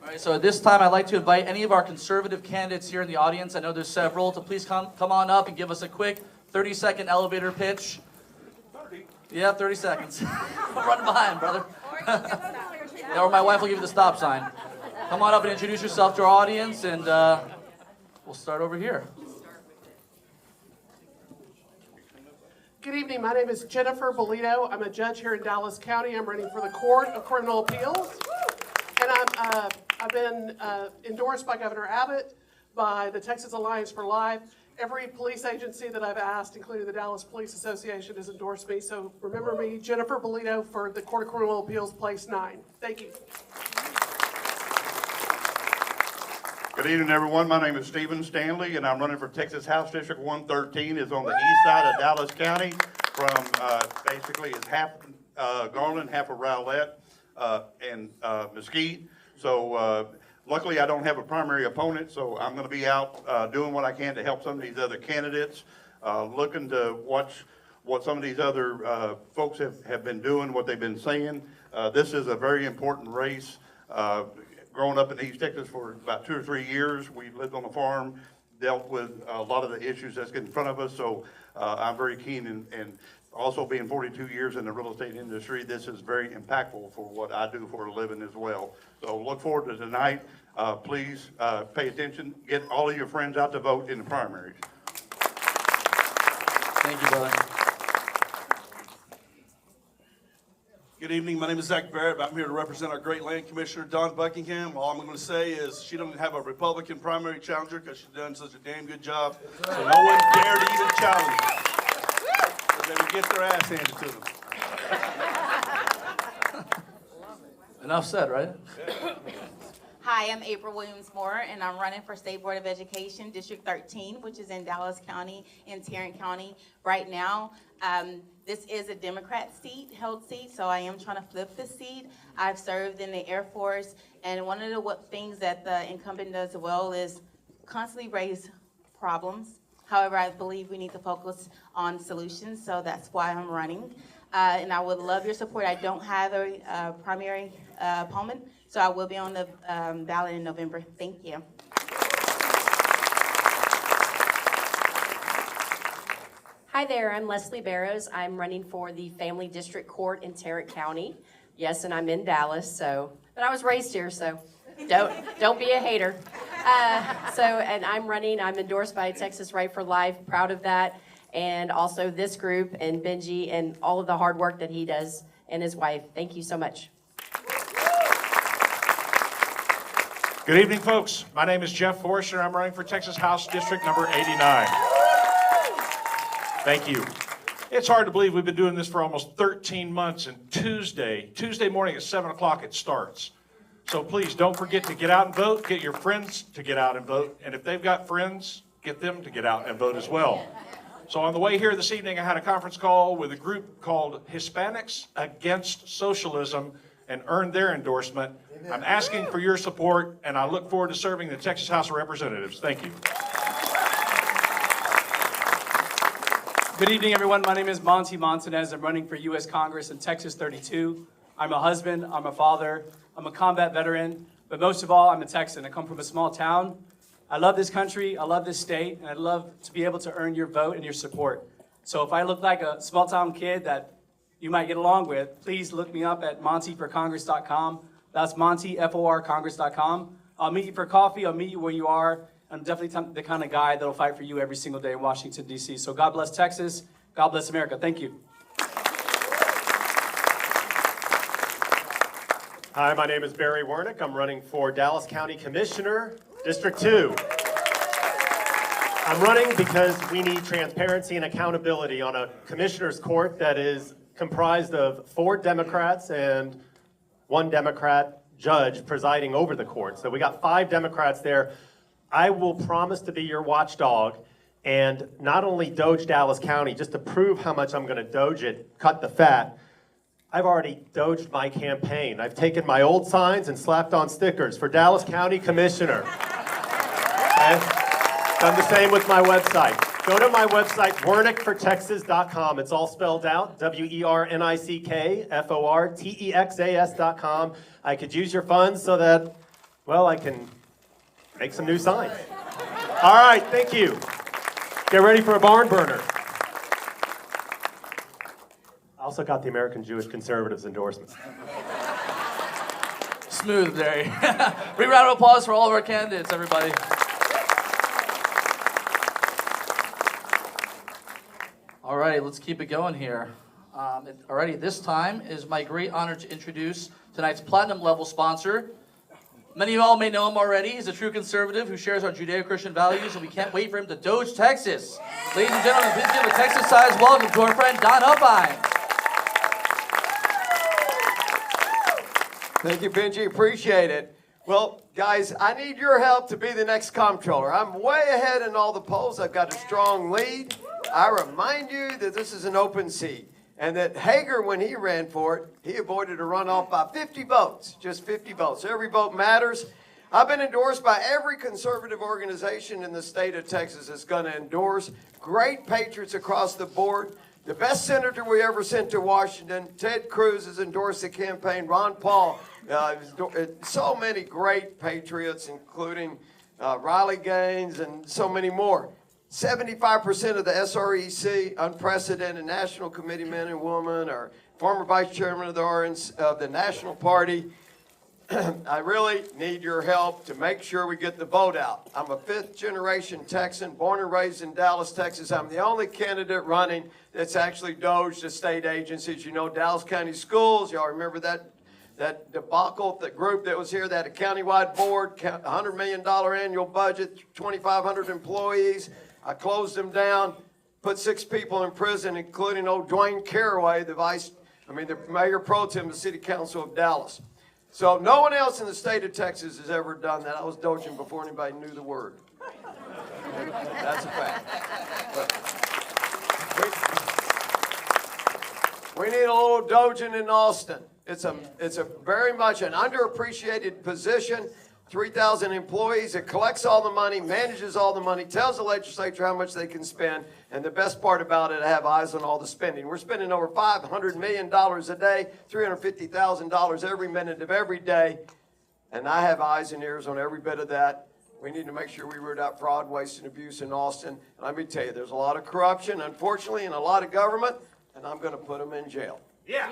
All right, so at this time, I'd like to invite any of our conservative candidates here in the audience, I know there's several, to please come on up and give us a quick 30-second elevator pitch. 30? Yeah, 30 seconds. Run behind, brother. Yeah, or my wife will give you the stop sign. Come on up and introduce yourself to our audience, and we'll start over here. Good evening. My name is Jennifer Bolito. I'm a judge here in Dallas County. I'm running for the Court of Criminal Appeals. And I've been endorsed by Governor Abbott, by the Texas Alliance for Life. Every police agency that I've asked, including the Dallas Police Association, has endorsed me. So remember me, Jennifer Bolito, for the Court of Criminal Appeals, Place 9. Thank you. Good evening, everyone. My name is Stephen Stanley, and I'm running for Texas House District 113. It's on the east side of Dallas County. From basically it's half Garland, half of Rowlett, and Mesquite. So luckily, I don't have a primary opponent, so I'm going to be out doing what I can to help some of these other candidates, looking to watch what some of these other folks have been doing, what they've been saying. This is a very important race. Growing up in East Texas for about 2 or 3 years, we lived on a farm, dealt with a lot of the issues that's in front of us, so I'm very keen, and also being 42 years in the real estate industry, this is very impactful for what I do for a living as well. So look forward to tonight. Please pay attention. Get all of your friends out to vote in the primaries. Thank you, brother. Good evening. My name is Zach Barrett. I'm here to represent our great land commissioner, Dawn Buckingham. All I'm going to say is she doesn't have a Republican primary challenger because she's done such a damn good job. So no one dare to even challenge her. Because they would get their ass handed to them. Enough said, right? Hi, I'm April Williams-Moore, and I'm running for State Board of Education, District 13, which is in Dallas County and Tarrant County right now. This is a Democrat held seat, so I am trying to flip the seat. I've served in the Air Force, and one of the things that the incumbent does well is constantly raise problems. However, I believe we need to focus on solutions, so that's why I'm running. And I would love your support. I don't have a primary opponent, so I will be on the ballot in November. Thank you. Hi there, I'm Leslie Barrows. I'm running for the Family District Court in Tarrant County. Yes, and I'm in Dallas, but I was raised here, so don't be a hater. And I'm endorsed by Texas Right for Life, proud of that, and also this group and Benji and all of the hard work that he does and his wife. Thank you so much. Good evening, folks. My name is Jeff Forrester. I'm running for Texas House District number 89. Thank you. It's hard to believe we've been doing this for almost 13 months, and Tuesday morning at 7 o'clock it starts. So please don't forget to get out and vote. Get your friends to get out and vote. And if they've got friends, get them to get out and vote as well. So on the way here this evening, I had a conference call with a group called Hispanics Against Socialism and earned their endorsement. I'm asking for your support, and I look forward to serving the Texas House of Representatives. Thank you. Good evening, everyone. My name is Monty Montanez. I'm running for U.S. Congress in Texas 32. I'm a husband, I'm a father, I'm a combat veteran, but most of all, I'm a Texan. I come from a small town. I love this country, I love this state, and I'd love to be able to earn your vote and your support. So if I look like a small town kid that you might get along with, please look me up at montyforcongress.com. That's Monty, F-O-R, Congress.com. I'll meet you for coffee, I'll meet you where you are. I'm definitely the kind of guy that'll fight for you every single day in Washington, D.C. So God bless Texas. God bless America. Thank you. Hi, my name is Barry Wernick. I'm running for Dallas County Commissioner, District 2. I'm running because we need transparency and accountability on a commissioner's court that is comprised of 4 Democrats and 1 Democrat judge presiding over the court. So we got 5 Democrats there. I will promise to be your watchdog and not only doge Dallas County, just to prove how much I'm going to doge it, cut the fat. I've already doged my campaign. I've taken my old signs and slapped on stickers for Dallas County Commissioner. And done the same with my website. Go to my website, wernickfortexas.com. It's all spelled out, WERNICKFORTEXAS.com. I could use your funds so that Well, I can make some new signs. All right, thank you. Get ready for a barn burner. I also got the American Jewish Conservatives endorsement. Smooth, Larry. Big round of applause for all of our candidates, everybody. All right, let's keep it going here. Alrighty, this time is my great honor to introduce tonight's platinum level sponsor. Many of you all may know him already. He's a true conservative who shares our Judeo-Christian values, and we can't wait for him to Doge Texas. Ladies and gentlemen, please give a Texas-sized welcome to our friend Don Huffine. Thank you, Benji. Appreciate it. Well, guys, I need your help to be the next comptroller. I'm way ahead in all the polls. I've got a strong lead. I remind you that this is an open seat, and that Hager, when he ran for it, he avoided a runoff by 50 votes, just 50 votes. Every vote matters. I've been endorsed by every conservative organization in the state of Texas that's going to endorse. Great patriots across the board. The best senator we ever sent to Washington, Ted Cruz, has endorsed the campaign. Ron Paul, so many great patriots, including Riley Gaines and so many more. 75% of the SREC, unprecedented national committee men and women, are former vice chairman of the National Party. I really need your help to make sure we get the vote out. I'm a fifth-generation Texan, born and raised in Dallas, Texas. I'm the only candidate running that's actually doged the state agencies. You know, Dallas County Schools, y'all remember that debacle, the group that was here, that a countywide board, $100 million annual budget, 2,500 employees. I closed them down, put 6 people in prison, including old Dwayne Caraway, the mayor pro tem of the city council of Dallas. So no one else in the state of Texas has ever done that. I was doging before anybody knew the word. That's a fact. We need a little doging in Austin. It's a very much an underappreciated position. 3,000 employees. It collects all the money, manages all the money, tells the legislature how much they can spend, and the best part about it, I have eyes on all the spending. We're spending over $500 million a day, $350,000 every minute of every day, and I have eyes and ears on every bit of that. We need to make sure we root out fraud, waste, and abuse in Austin. And let me tell you, there's a lot of corruption, unfortunately, and a lot of government, and I'm going to put them in jail. Yeah.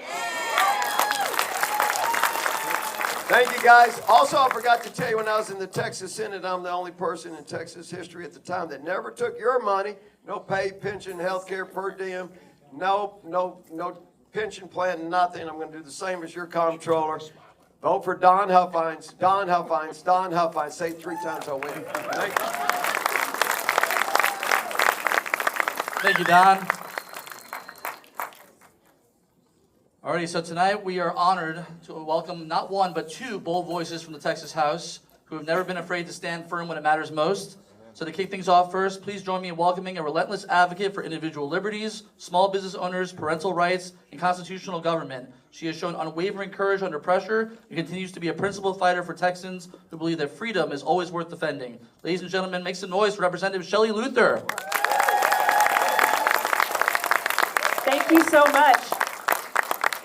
Thank you, guys. Also, I forgot to tell you, when I was in the Texas Senate, I'm the only person in Texas history at the time that never took your money. No pay, pension, health care, per diem, no pension plan, nothing. I'm going to do the same as your comptroller. Vote for Don Huffines, Don Huffines, Don Huffines. Say it 3 times, I'll win. Thank you. Thank you, Don. Alrighty, so tonight we are honored to welcome not one, but 2 bold voices from the Texas House who have never been afraid to stand firm when it matters most. So to kick things off first, please join me in welcoming a relentless advocate for individual liberties, small business owners, parental rights, and constitutional government. She has shown unwavering courage under pressure and continues to be a principled fighter for Texans who believe that freedom is always worth defending. Ladies and gentlemen, make some noise for Representative Shelley Luther. Thank you so much.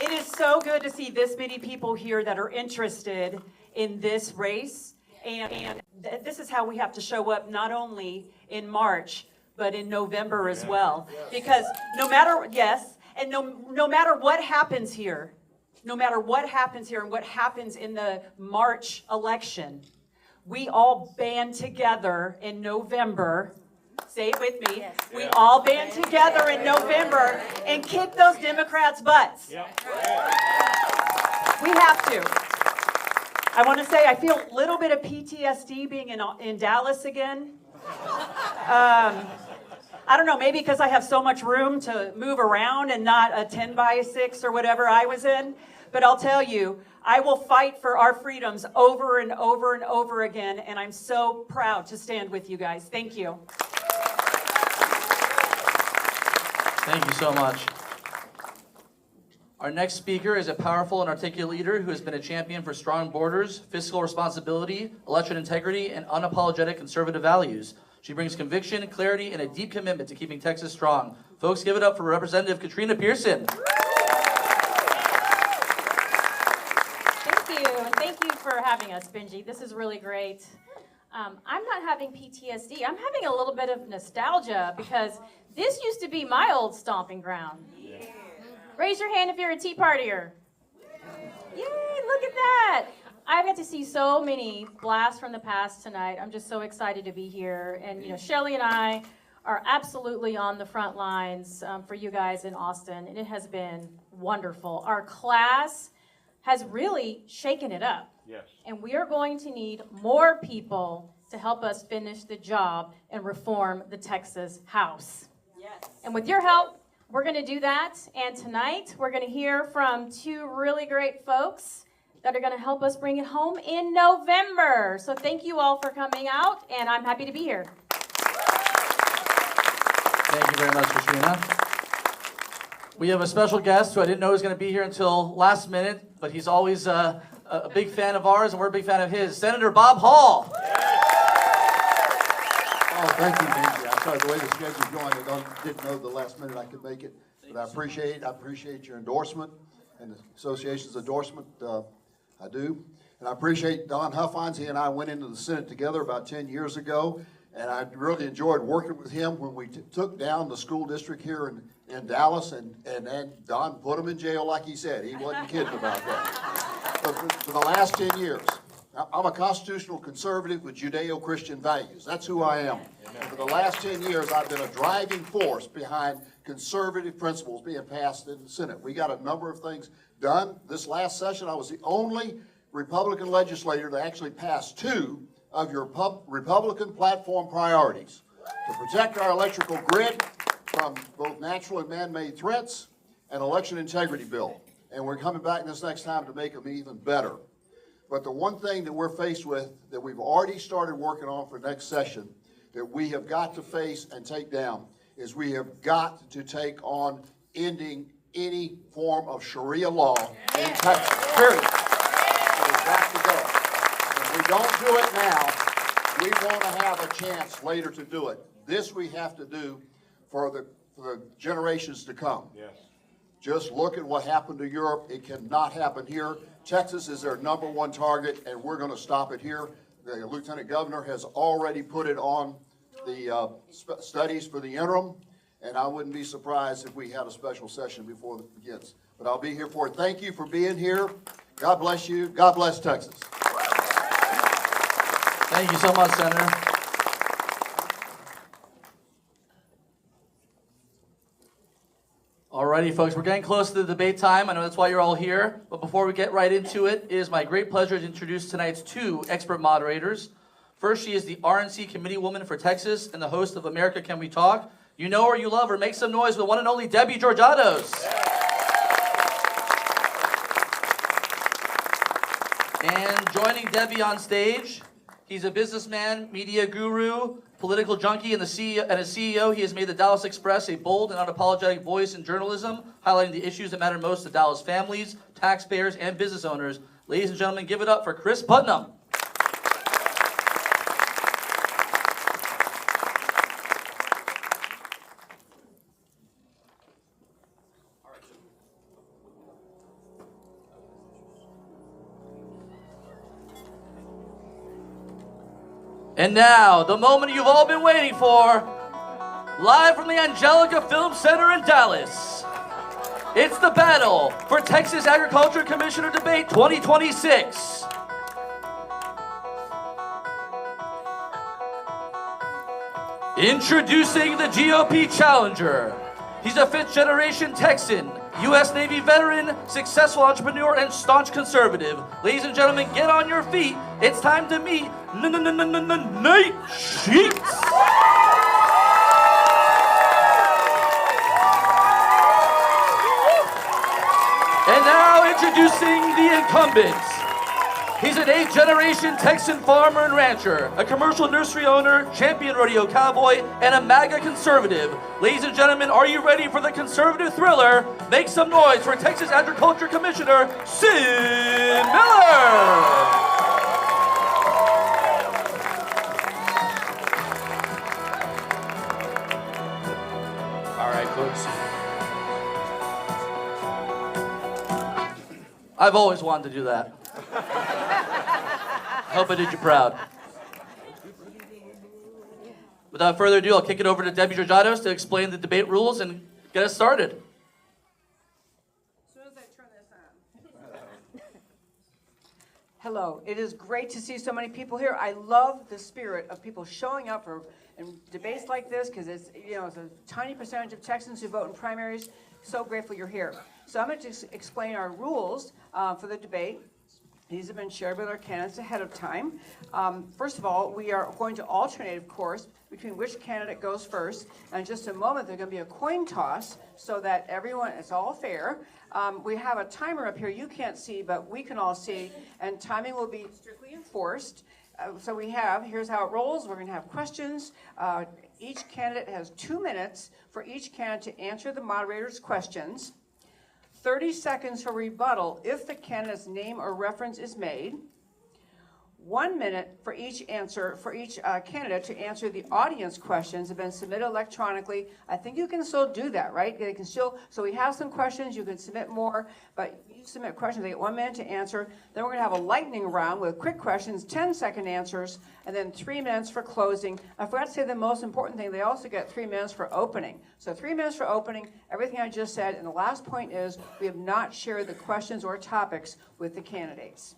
It is so good to see this many people here that are interested in this race. And this is how we have to show up not only in March, but in November as well. Because no matter what happens here, and what happens in the March election, we all band together in November. Say it with me. Yes. We all band together in November and kick those Democrats' butts. Yep. We have to. I want to say I feel a little bit of PTSD being in Dallas again. I don't know, maybe because I have so much room to move around and not a 10x6 or whatever I was in. But I'll tell you, I will fight for our freedoms over and over and over again, and I'm so proud to stand with you guys. Thank you. Thank you so much. Our next speaker is a powerful and articulate leader who has been a champion for strong borders, fiscal responsibility, election integrity, and unapologetic conservative values. She brings conviction, clarity, and a deep commitment to keeping Texas strong. Folks, give it up for Representative Katrina Pearson. Thank you, and thank you for having us, Benji. This is really great. I'm not having PTSD. I'm having a little bit of nostalgia because this used to be my old stomping ground. Yeah. Raise your hand if you're a Tea Partier. Yay, look at that. I got to see so many blasts from the past tonight. I'm just so excited to be here. And, you know, Shelley and I are absolutely on the front lines for you guys in Austin, and it has been wonderful. Our class has really shaken it up. Yes. And we are going to need more people to help us finish the job and reform the Texas House. Yes. And with your help, we're going to do that. And tonight, we're going to hear from two really great folks that are going to help us bring it home in November. So thank you all for coming out, and I'm happy to be here. Thank you very much, Katrina. We have a special guest who I didn't know was going to be here until last minute, but he's always a big fan of ours, and we're a big fan of his. Senator Bob Hall. Oh, thank you, Benji. I'm sorry, the way the schedule's going, I didn't know the last minute I could make it. But I appreciate your endorsement and the association's endorsement. I do. And I appreciate Don Huffines. He and I went into the Senate together about 10 years ago. And I really enjoyed working with him when we took down the school district here in Dallas. And Don put him in jail like he said. He wasn't kidding about that. But for the last 10 years, I'm a constitutional conservative with Judeo-Christian values. That's who I am. And for the last 10 years, I've been a driving force behind conservative principles being passed in the Senate. We got a number of things done. This last session, I was the only Republican legislator to actually pass two of your Republican platform priorities: to protect our electrical grid from both natural and man-made threats, and election integrity bill. And we're coming back this next time to make them even better. But the one thing that we're faced with that we've already started working on for next session that we have got to face and take down is we have got to take on ending any form of Sharia law in Texas, period. So we've got to go. If we don't do it now, we want to have a chance later to do it. This we have to do for the generations to come. Yes. Just look at what happened to Europe. It cannot happen here. Texas is their #1 target, and we're going to stop it here. The Lieutenant Governor has already put it on the studies for the interim, and I wouldn't be surprised if we had a special session before it begins. But I'll be here for it. Thank you for being here. God bless you. God bless Texas. Thank you so much, Senator. Alrighty, folks, we're getting close to the debate time. I know that's why you're all here. But before we get right into it, it is my great pleasure to introduce tonight's two expert moderators. First, she is the RNC Committee Woman for Texas and the host of America Can We Talk. You know her, you love her. Make some noise for the one and only Debbie Georgiados. And joining Debbie on stage, he's a businessman, media guru, political junkie, and a CEO. He has made the Dallas Express a bold and unapologetic voice in journalism, highlighting the issues that matter most to Dallas families, taxpayers, and business owners. Ladies and gentlemen, give it up for Chris Putnam. And now, the moment you've all been waiting for, live from the Angelica Film Center in Dallas. It's the battle for Texas Agriculture Commissioner Debate 2026. Introducing the GOP challenger. He's a fifth-generation Texan, U.S. Navy veteran, successful entrepreneur, and staunch conservative. Ladies and gentlemen, get on your feet. It's time to meet Nate Sheets. And now introducing the incumbents. He's an 8th-generation Texan farmer and rancher, a commercial nursery owner, champion rodeo cowboy, and a MAGA conservative. Ladies and gentlemen, are you ready for the conservative thriller? Make some noise for Texas Agriculture Commissioner Sid Miller! All right, folks. I've always wanted to do that. I hope I did you proud. Without further ado, I'll kick it over to Debbie Georgiados to explain the debate rules and get us started. Hello, it is great to see so many people here. I love the spirit of people showing up for in debates like this because it's it's a tiny percentage of Texans who vote in primaries. So grateful you're here. So I'm going to just explain our rules for the debate. These have been shared with our candidates ahead of time. First of all, we are going to alternate, of course, between which candidate goes first. And in just a moment, there's going to be a coin toss so that everyone, it's all fair. We have a timer up here you can't see, but we can all see, and timing will be strictly enforced. So here's how it rolls. We're going to have questions. Each candidate has 2 minutes for each candidate to answer the moderator's questions. 30 seconds for rebuttal if the candidate's name or reference is made. 1 minute for each candidate to answer the audience questions that have been submitted electronically. I think you can still do that, right? They can still, so we have some questions, you can submit more, but you submit questions, they get 1 minute to answer. Then we're gonna have a lightning round with quick questions, 10-second answers, and then 3 minutes for closing. I forgot to say the most important thing, they also get 3 minutes for opening. So 3 minutes for opening, everything I just said, and the last point is we have not shared the questions or topics with the candidates.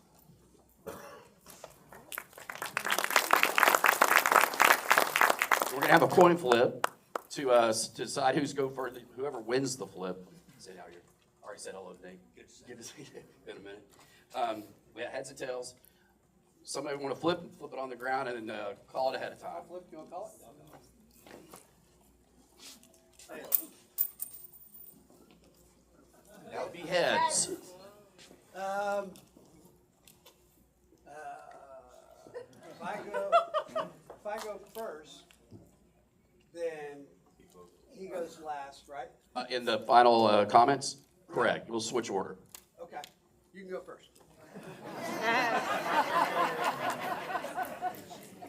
We're going to have a coin flip to decide who's go first. Whoever wins the flip. Say how you're. Already said hello, Nate. Good to see you. In a minute. We have heads and tails. Somebody want to flip and flip it on the ground and then call it ahead of time. Flip, you want to call it? That would be heads. If I go first, then he goes last, right? In the final comments? Correct. We'll switch order. Okay, you can go first.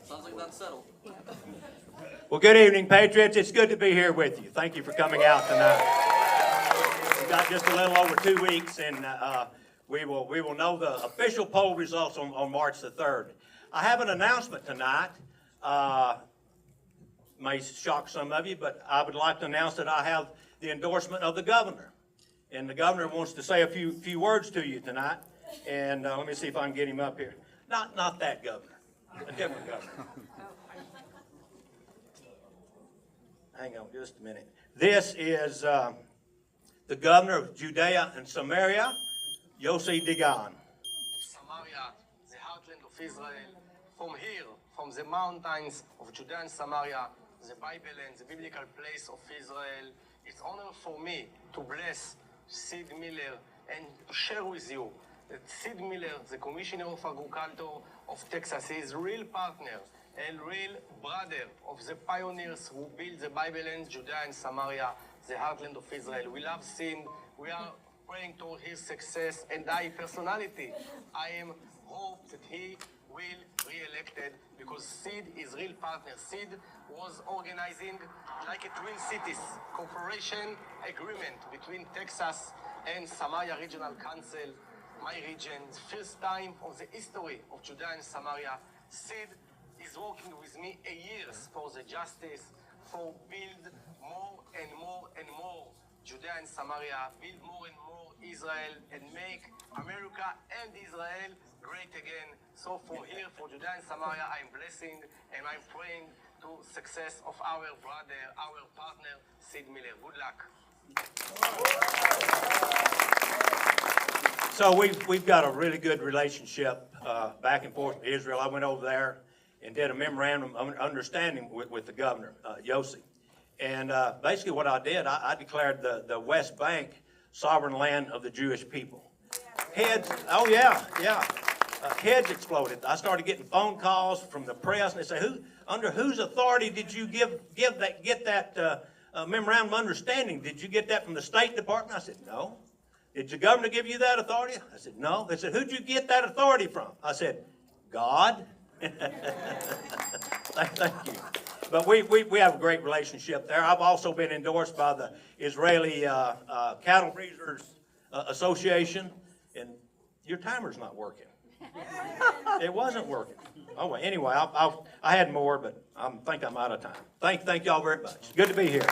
Sounds like that's settled. Well, good evening, Patriots. It's good to be here with you. Thank you for coming out tonight. We've got just a little over 2 weeks, and we will know the official poll results on March the 3rd. I have an announcement tonight. May shock some of you, but I would like to announce that I have the endorsement of the governor. And the governor wants to say a few words to you tonight. And let me see if I can get him up here. Not that governor, a different governor. Hang on just a minute. This is the governor of Judea and Samaria, Yossi Dagan. Samaria, the heartland of Israel. From here, from the mountains of Judea and Samaria, the Bible and the biblical place of Israel, it's honor for me to bless Sid Miller and to share with you that Sid Miller, the Commissioner of Agriculture of Texas, is real partner and real brother of the pioneers who built the Bible and Judea and Samaria, the heartland of Israel. We love Sid. We are praying toward his success, and I personality, I am hope that he will re-elected because Sid is real partner. Sid was organizing like a Twin Cities cooperation agreement between Texas and Samaria Regional Council, my region. First time of the history of Judea and Samaria. Sid is working with me a years for the justice, for build more and more and more Judea and Samaria, build more and more Israel, and make America and Israel great again. So from here, for Judea and Samaria, I'm blessing and I'm praying to success of our brother, our partner, Sid Miller. Good luck. So we've got a really good relationship back and forth with Israel. I went over there and did a memorandum of understanding with the governor, Yossi. And basically what I did, I declared the West Bank sovereign land of the Jewish people. Heads, oh yeah. Heads exploded. I started getting phone calls from the press, and they say, under whose authority did you get that memorandum of understanding? Did you get that from the State Department? I said, no. Did your governor give you that authority? I said, no. They said, who'd you get that authority from? I said, God. Thank you. But we have a great relationship there. I've also been endorsed by the Israeli Cattle Breeders Association, and your timer's not working. It wasn't working. Oh, well, anyway, I had more, but I think I'm out of time. Thank y'all very much. Good to be here.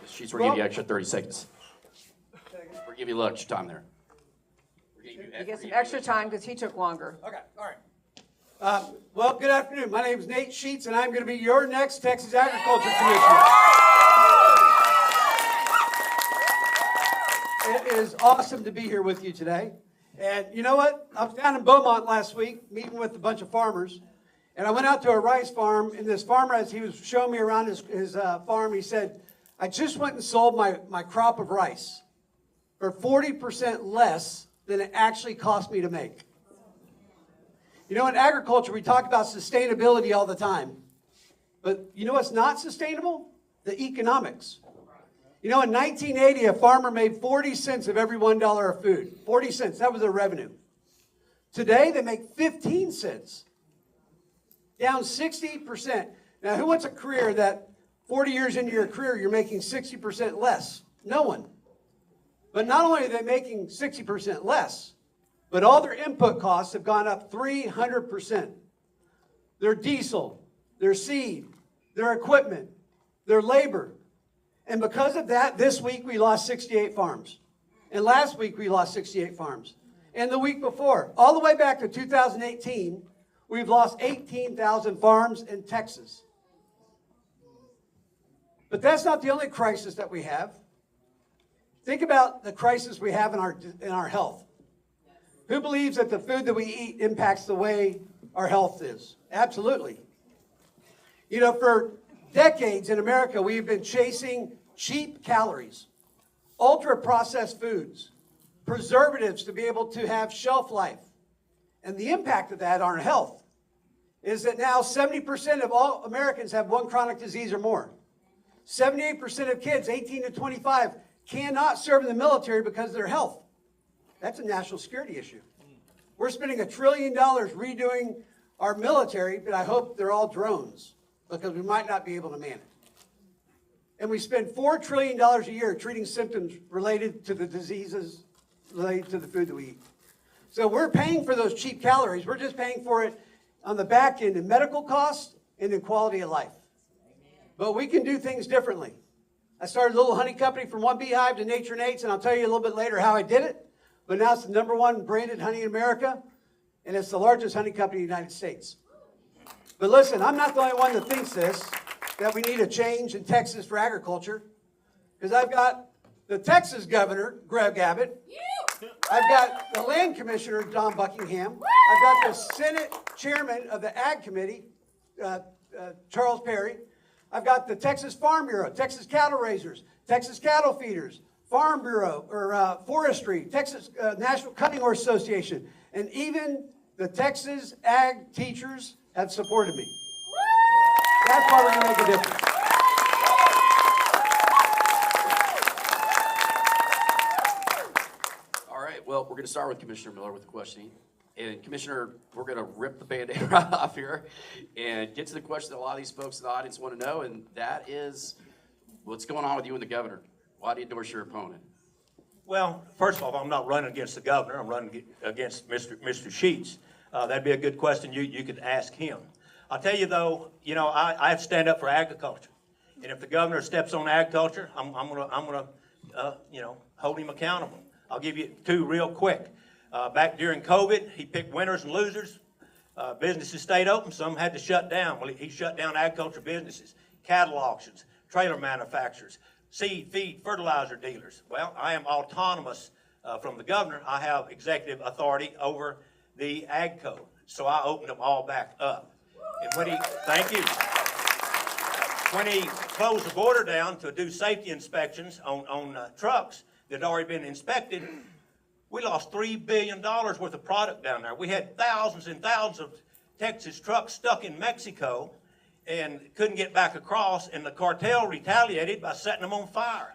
Sheets, we're gonna give you extra 30 seconds. We're giving you lunch time there. You get some extra time because he took longer. Okay, all right. Well, good afternoon. My name is Nate Sheets, and I'm going to be your next Texas Agriculture Commissioner. It is awesome to be here with you today. And you know what? I was down in Beaumont last week meeting with a bunch of farmers. And I went out to a rice farm, and this farmer, as he was showing me around his farm, he said, I just went and sold my crop of rice for 40% less than it actually cost me to make. You know, in agriculture, we talk about sustainability all the time. But you know what's not sustainable? The economics. You know, in 1980, a farmer made 40 cents of every $1 of food. 40 cents, that was their revenue. Today, they make 15 cents. Down 60%. Now, who wants a career that 40 years into your career, you're making 60% less? No one. But not only are they making 60% less, but all their input costs have gone up 300%. Their diesel, their seed, their equipment, their labor. And because of that, this week we lost 68 farms. And last week we lost 68 farms. And the week before, all the way back to 2018, we've lost 18,000 farms in Texas. But that's not the only crisis that we have. Think about the crisis we have in our health. Who believes that the food that we eat impacts the way our health is? Absolutely. You know, for decades in America, we've been chasing cheap calories, ultra-processed foods, preservatives to be able to have shelf life. And the impact of that on our health is that now 70% of all Americans have one chronic disease or more. 78% of kids 18 to 25 cannot serve in the military because of their health. That's a national security issue. We're spending $1 trillion redoing our military, but I hope they're all drones because we might not be able to man it. And we spend $4 trillion a year treating symptoms related to the diseases related to the food that we eat. So we're paying for those cheap calories. We're just paying for it on the back end in medical costs and in quality of life. But we can do things differently. I started a little honey company from one beehive to Nature Nate's, and I'll tell you a little bit later how I did it. But now it's the #1 branded honey in America, and it's the largest honey company in the United States. But listen, I'm not the only one that thinks this, that we need a change in Texas for agriculture, because I've got the Texas governor, Greg Abbott. I've got the land commissioner, Don Buckingham. I've got the Senate chairman of the Ag Committee, Charles Perry. I've got the Texas Farm Bureau, Texas Cattle Raisers, Texas Cattle Feeders, Farm Bureau, or Forestry, Texas National Cutting Horse Association, and even the Texas Ag teachers have supported me. That's why we're going to make a difference. All right, well, we're going to start with Commissioner Miller with the questioning. And Commissioner, we're going to rip the Band-Aid right off here and get to the question that a lot of these folks in the audience want to know, and that is, what's going on with you and the governor? Why do you endorse your opponent? Well, first of all, I'm not running against the governor. I'm running against Mr. Sheets. That'd be a good question you could ask him. I'll tell you, though, you know, I have to stand up for agriculture. And if the governor steps on agriculture, I'm gonna you know, hold him accountable. I'll give you two real quick. Back during COVID, he picked winners and losers. Businesses stayed open, some had to shut down. Well, he shut down agriculture businesses, cattle auctions, trailer manufacturers, seed, feed, fertilizer dealers. Well, I am autonomous from the governor. I have executive authority over the ag code. So I opened them all back up. And when thank you. When he closed the border down to do safety inspections on trucks that had already been inspected, we lost $3 billion worth of product down there. We had thousands and thousands of Texas trucks stuck in Mexico and couldn't get back across, and the cartel retaliated by setting them on fire.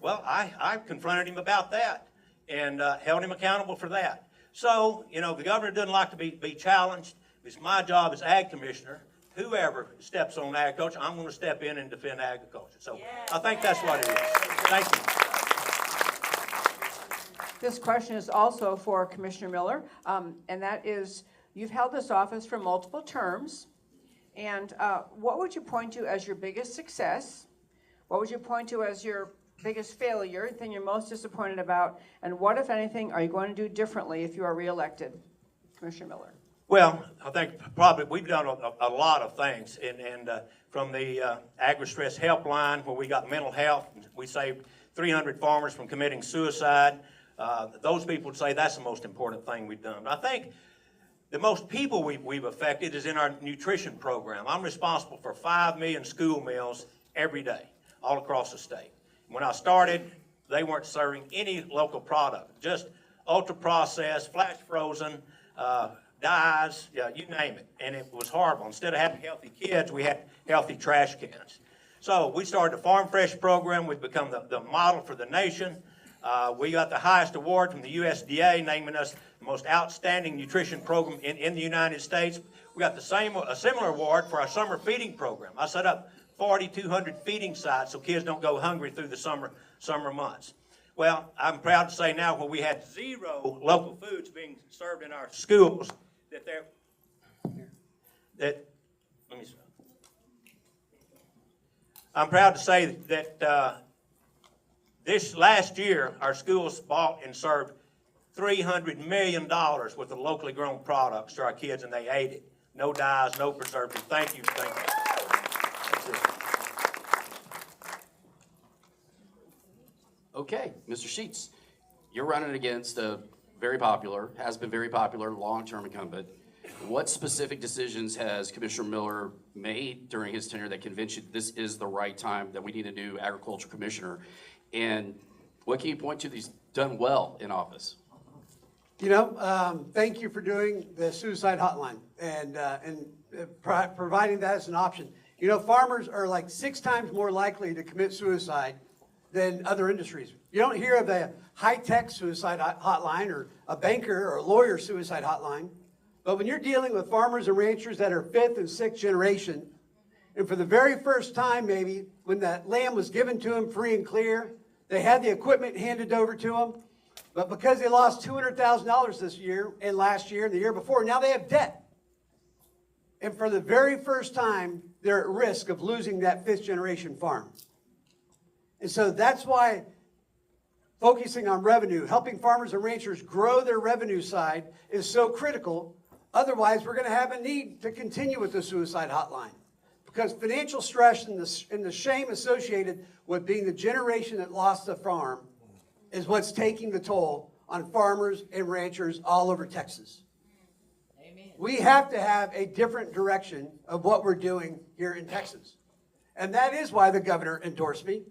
Well, I confronted him about that and held him accountable for that. So, you know, the governor doesn't like to be challenged. It's my job as ag commissioner. Whoever steps on agriculture, I'm going to step in and defend agriculture. So I think that's what it is. Thank you. This question is also for Commissioner Miller, and that is, you've held this office for multiple terms, and what would you point to as your biggest success? What would you point to as your biggest failure, thing you're most disappointed about, and what, if anything, are you going to do differently if you are reelected? Commissioner Miller. Well, I think probably we've done a lot of things, and from the agri-stress helpline where we got mental health, we saved 300 farmers from committing suicide. Those people would say that's the most important thing we've done. But I think the most people we've affected is in our nutrition program. I'm responsible for 5 million school meals every day, all across the state. When I started, they weren't serving any local product, just ultra-processed, flash-frozen, dyes, yeah, you name it, and it was horrible. Instead of having healthy kids, we had healthy trash cans. So we started the Farm Fresh program. We've become the model for the nation. We got the highest award from the USDA, naming us the most outstanding nutrition program in the United States. We got a similar award for our summer feeding program. I set up 4,200 feeding sites so kids don't go hungry through the summer months. Well, I'm proud to say now when we had 0 local foods being served in our schools, I'm proud to say that this last year, our schools bought and served $300 million worth of locally grown products to our kids, and they ate it. No dyes, no preservatives. Thank you. Thank you. That's it. Okay, Mr. Sheets, you're running against a has been very popular, long-term incumbent. What specific decisions has Commissioner Miller made during his tenure that convinced you this is the right time, that we need a new agriculture commissioner? And what can you point to that he's done well in office? You know, thank you for doing the suicide hotline and providing that as an option. You know, farmers are like 6 times more likely to commit suicide than other industries. You don't hear of a high-tech suicide hotline or a banker or a lawyer suicide hotline. But when you're dealing with farmers and ranchers that are 5th and 6th generation, and for the very first time maybe, when that land was given to them free and clear, they had the equipment handed over to them, but because they lost $200,000 this year and last year and the year before, now they have debt. And for the very first time, they're at risk of losing that 5th generation farm. And so that's why focusing on revenue, helping farmers and ranchers grow their revenue side is so critical. Otherwise, we're going to have a need to continue with the suicide hotline. Because financial stress and the shame associated with being the generation that lost the farm is what's taking the toll on farmers and ranchers all over Texas. Amen. We have to have a different direction of what we're doing here in Texas. And that is why the governor endorsed me.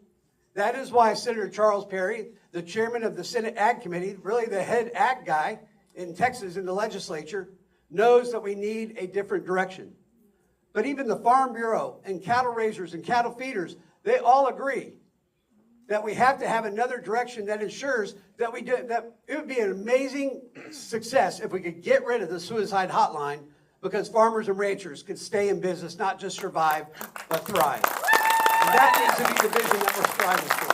That is why Senator Charles Perry, the chairman of the Senate Ag Committee, really the head ag guy in Texas in the legislature, knows that we need a different direction. But even the Farm Bureau and cattle raisers and cattle feeders, they all agree that we have to have another direction that ensures that we do, that it would be an amazing success if we could get rid of the suicide hotline, because farmers and ranchers could stay in business, not just survive, but thrive. And that needs to be the vision that we're striving for.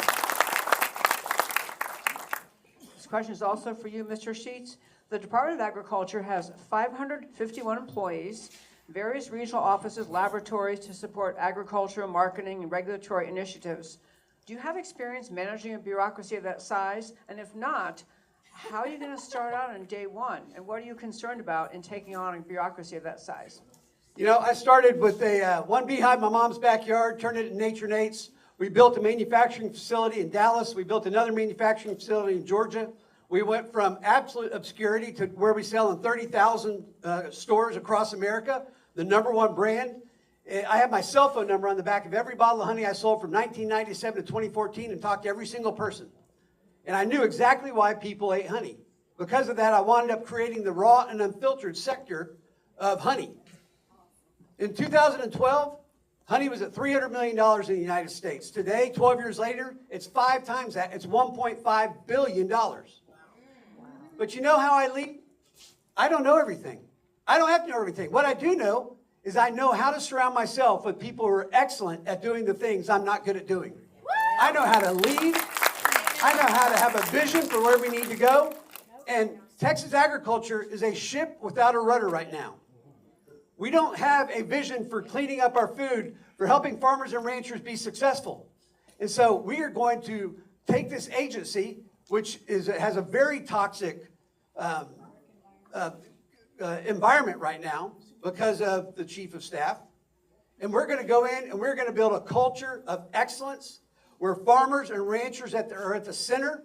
This question is also for you, Mr. Sheets. The Department of Agriculture has 551 employees, various regional offices, laboratories to support agricultural, marketing, and regulatory initiatives. Do you have experience managing a bureaucracy of that size? And if not, how are you going to start out on day one? And what are you concerned about in taking on a bureaucracy of that size? You know, I started with one beehive in my mom's backyard, turned it into Nature Nate's. We built a manufacturing facility in Dallas. We built another manufacturing facility in Georgia. We went from absolute obscurity to where we sell in 30,000 stores across America, the #1 brand. I have my cell phone number on the back of every bottle of honey I sold from 1997 to 2014 and talked to every single person. And I knew exactly why people ate honey. Because of that, I wound up creating the raw and unfiltered sector of honey. In 2012, honey was at $300 million in the United States. Today, 12 years later, it's 5 times that. It's $1.5 billion. But you know how I lead? I don't know everything. I don't have to know everything. What I do know is I know how to surround myself with people who are excellent at doing the things I'm not good at doing. I know how to lead. I know how to have a vision for where we need to go. And Texas agriculture is a ship without a rudder right now. We don't have a vision for cleaning up our food, for helping farmers and ranchers be successful. And so we are going to take this agency, which has a very toxic environment right now because of the chief of staff, and we're going to go in and we're going to build a culture of excellence where farmers and ranchers are at the center,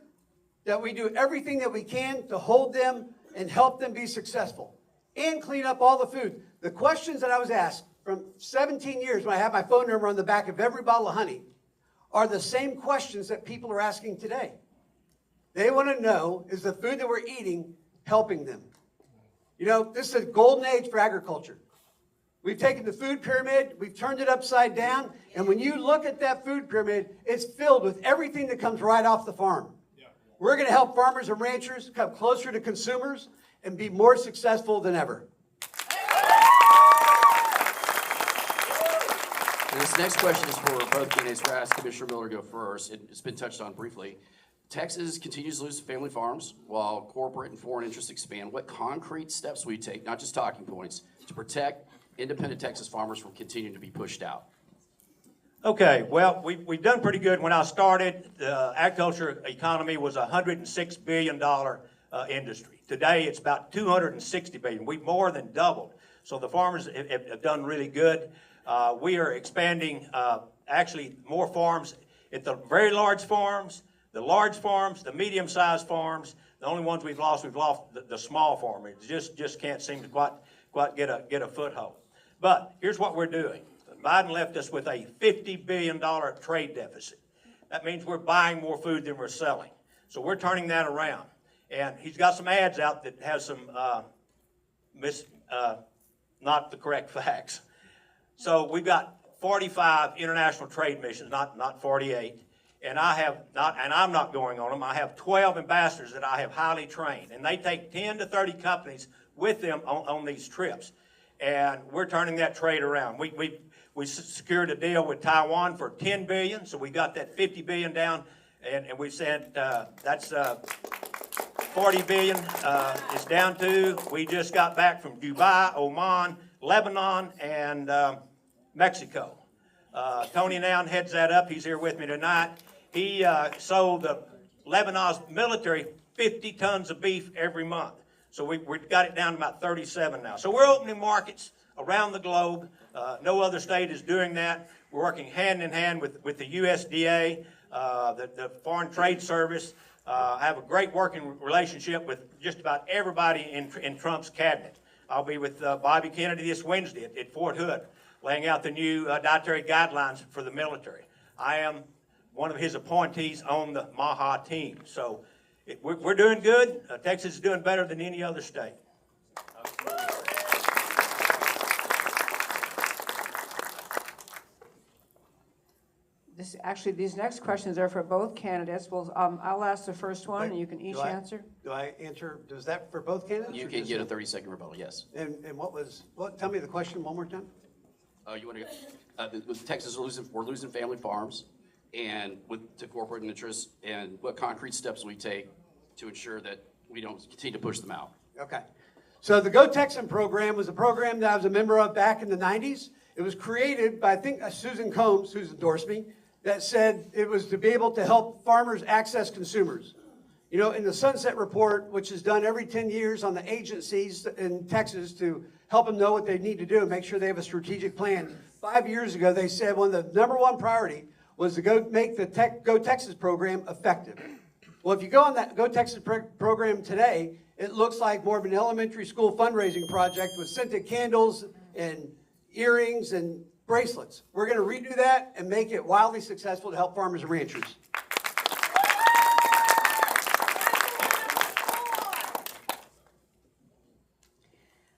that we do everything that we can to hold them and help them be successful and clean up all the food. The questions that I was asked from 17 years when I have my phone number on the back of every bottle of honey are the same questions that people are asking today. They want to know, is the food that we're eating helping them? You know, this is a golden age for agriculture. We've taken the food pyramid, we've turned it upside down, and when you look at that food pyramid, it's filled with everything that comes right off the farm. We're going to help farmers and ranchers come closer to consumers and be more successful than ever. And this next question is for both candidates. We're asked Commissioner Miller to go first. It's been touched on briefly. Texas continues to lose family farms while corporate and foreign interests expand. What concrete steps will you take, not just talking points, to protect independent Texas farmers from continuing to be pushed out? Okay, well, we've done pretty good. When I started, the agriculture economy was a $106 billion industry. Today, it's about $260 billion. We've more than doubled. So the farmers have done really good. We are expanding actually more farms at the very large farms, the medium-sized farms. The only ones we've lost the small farm. It just can't seem to quite get a foothold. But here's what we're doing. Biden left us with a $50 billion trade deficit. That means we're buying more food than we're selling. So we're turning that around. And he's got some ads out that has some not the correct facts. So we've got 45 international trade missions, not 48. And I'm not going on them. I have 12 ambassadors that I have highly trained. And they take 10 to 30 companies with them on these trips. And we're turning that trade around. We secured a deal with Taiwan for $10 billion, so we got that $50 billion down, and we said that's $40 billion it's down to. We just got back from Dubai, Oman, Lebanon, and Mexico. Tony Noun heads that up. He's here with me tonight. He sold the Lebanon's military 50 tons of beef every month. So we've got it down to about 37 now. So we're opening markets around the globe. No other state is doing that. We're working hand in hand with the USDA, the Foreign Trade Service. I have a great working relationship with just about everybody in Trump's cabinet. I'll be with Bobby Kennedy this Wednesday at Fort Hood, laying out the new dietary guidelines for the military. I am one of his appointees on the MAHA team. So we're doing good. Texas is doing better than any other state. These next questions are for both candidates. Well, I'll ask the first one, and you can each answer. Do I answer? Does that for both candidates? You can get a 30-second rebuttal, yes. And tell me the question one more time. You want to go? With Texas, we're losing family farms, and to corporate interests, and what concrete steps we take to ensure that we don't continue to push them out. Okay. So the Go Texan program was a program that I was a member of back in the 90s. It was created by, I think, Susan Combs, who's endorsed me, that said it was to be able to help farmers access consumers. You know, in the Sunset Report, which is done every 10 years on the agencies in Texas to help them know what they need to do and make sure they have a strategic plan. 5 years ago, they said one of the #1 priority was to make the Go Texas program effective. Well, if you go on that Go Texas program today, it looks like more of an elementary school fundraising project with scented candles and earrings and bracelets. We're going to redo that and make it wildly successful to help farmers and ranchers.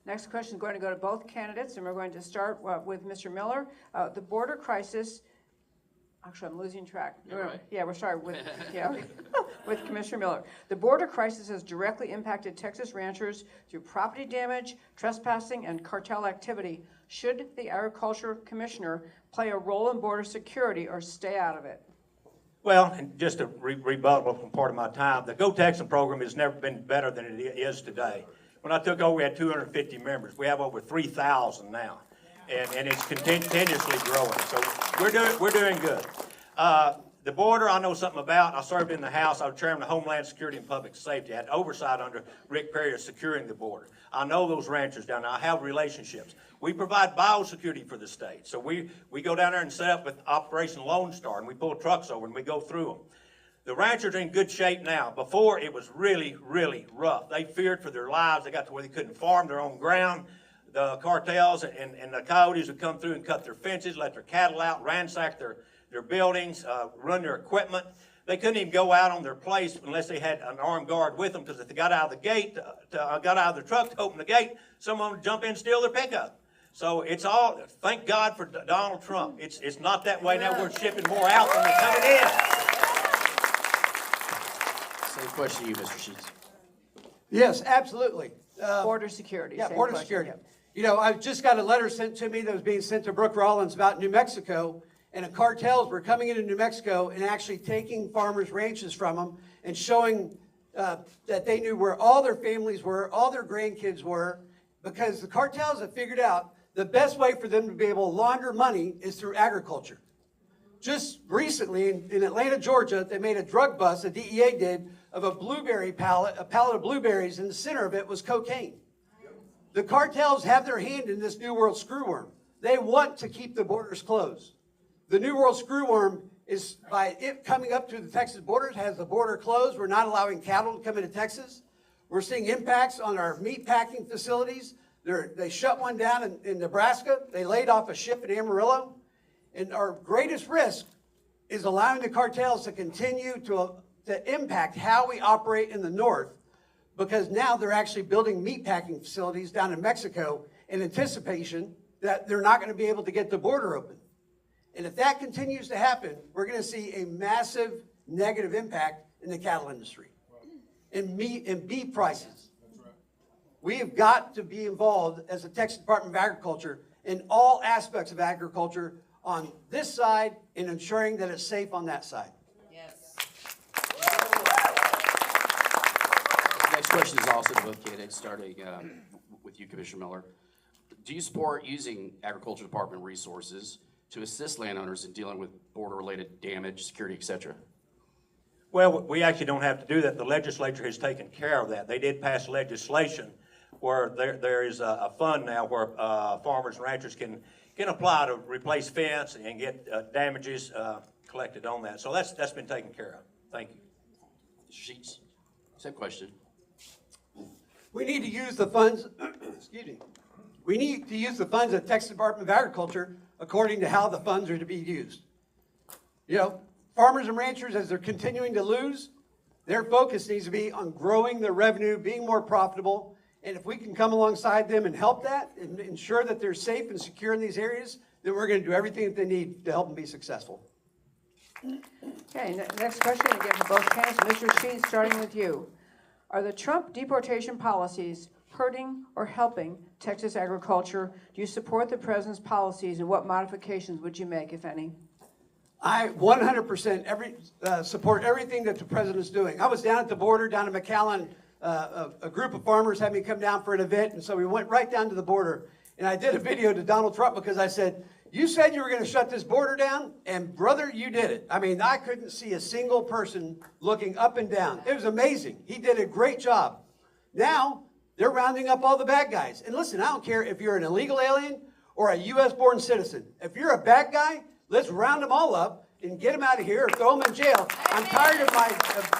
Next question is going to go to both candidates, and we're going to start with Mr. Miller. The border crisis, actually I'm losing track. Right. Yeah, we're sorry, with Commissioner Miller. The border crisis has directly impacted Texas ranchers through property damage, trespassing, and cartel activity. Should the Agriculture Commissioner play a role in border security or stay out of it? Well, and just to rebuttal from part of my time, the Go Texan program has never been better than it is today. When I took over, we had 250 members. We have over 3,000 now, and it's continuously growing. So we're doing good. The border, I know something about. I served in the House. I was chairman of Homeland Security and Public Safety. I had oversight under Rick Perry of securing the border. I know those ranchers down there. I have relationships. We provide biosecurity for the state. So we go down there and set up with Operation Lone Star, and we pull trucks over and we go through them. The ranchers are in good shape now. Before, it was really, really rough. They feared for their lives. They got to where they couldn't farm their own ground. The cartels and the coyotes would come through and cut their fences, let their cattle out, ransack their buildings, run their equipment. They couldn't even go out on their place unless they had an armed guard with them, because if they got out of the gate, got out of their truck to open the gate, someone would jump in and steal their pickup. So it's all, thank God for Donald Trump. It's not that way now. We're shipping more out than we're coming in. Same question to you, Mr. Sheets. Yes, absolutely. Border security. Yeah, same border question, security. yeah. You know, I just got a letter sent to me that was being sent to Brooke Rollins about New Mexico, and the cartels were coming into New Mexico and actually taking farmers' ranches from them and showing that they knew where all their families were, all their grandkids were, because the cartels have figured out the best way for them to be able to launder money is through agriculture. Just recently in Atlanta, Georgia, they made a drug bust, the DEA did, of a blueberry pallet, a pallet of blueberries, and the center of it was cocaine. The cartels have their hand in this New World Screwworm. They want to keep the borders closed. The New World Screwworm is, by it coming up to the Texas borders, has the border closed. We're not allowing cattle to come into Texas. We're seeing impacts on our meat packing facilities. They shut one down in Nebraska. They laid off a ship in Amarillo. And our greatest risk is allowing the cartels to continue to impact how we operate in the north, because now they're actually building meatpacking facilities down in Mexico in anticipation that they're not going to be able to get the border open. And if that continues to happen, we're going to see a massive negative impact in the cattle industry, in meat and beef prices. We have got to be involved as the Texas Department of Agriculture in all aspects of agriculture on this side and ensuring that it's safe on that side. Next question is also to both candidates, starting with you, Commissioner Miller. Do you support using Agriculture Department resources to assist landowners in dealing with border-related damage, security, et cetera? Well, we actually don't have to do that. The legislature has taken care of that. They did pass legislation where there is a fund now where farmers and ranchers can apply to replace fence and get damages collected on that. So that's been taken care of. Thank you. Mr. Sheets, same question. We need to use the funds, excuse me, we need to use the funds of the Texas Department of Agriculture according to how the funds are to be used. You know, farmers and ranchers, as they're continuing to lose, their focus needs to be on growing their revenue, being more profitable, and if we can come alongside them and help that and ensure that they're safe and secure in these areas, then we're going to do everything that they need to help them be successful. Okay, next question again for both candidates. Mr. Sheets, starting with you. Are the Trump deportation policies hurting or helping Texas agriculture? Do you support the president's policies, and what modifications would you make, if any? I 100% support everything that the president's doing. I was down at the border, down in McAllen. A group of farmers had me come down for an event, and so we went right down to the border. And I did a video to Donald Trump because I said, you said you were going to shut this border down, and brother, you did it. I mean, I couldn't see a single person looking up and down. It was amazing. He did a great job. Now, they're rounding up all the bad guys. And listen, I don't care if you're an illegal alien or a U.S.-born citizen. If you're a bad guy, let's round them all up and get them out of here or throw them in jail. I'm tired of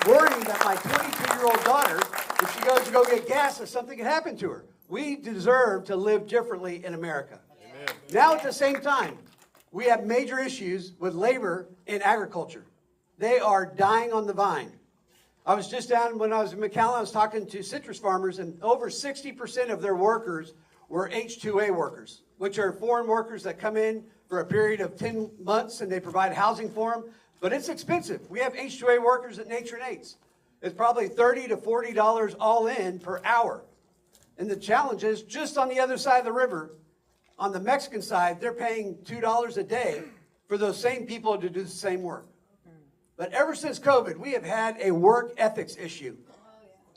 worrying that my 22-year-old daughter, if she goes to go get gas, that something could happen to her. We deserve to live differently in America. Amen. Now, at the same time, we have major issues with labor in agriculture. They are dying on the vine. I was just down when I was in McAllen, I was talking to citrus farmers, and over 60% of their workers were H-2A workers, which are foreign workers that come in for a period of 10 months and they provide housing for them. But it's expensive. We have H-2A workers at Nature and Aids. It's probably $30 to $40 all in per hour. And the challenge is just on the other side of the river, on the Mexican side, they're paying $2 a day for those same people to do the same work. But ever since COVID, we have had a work ethics issue.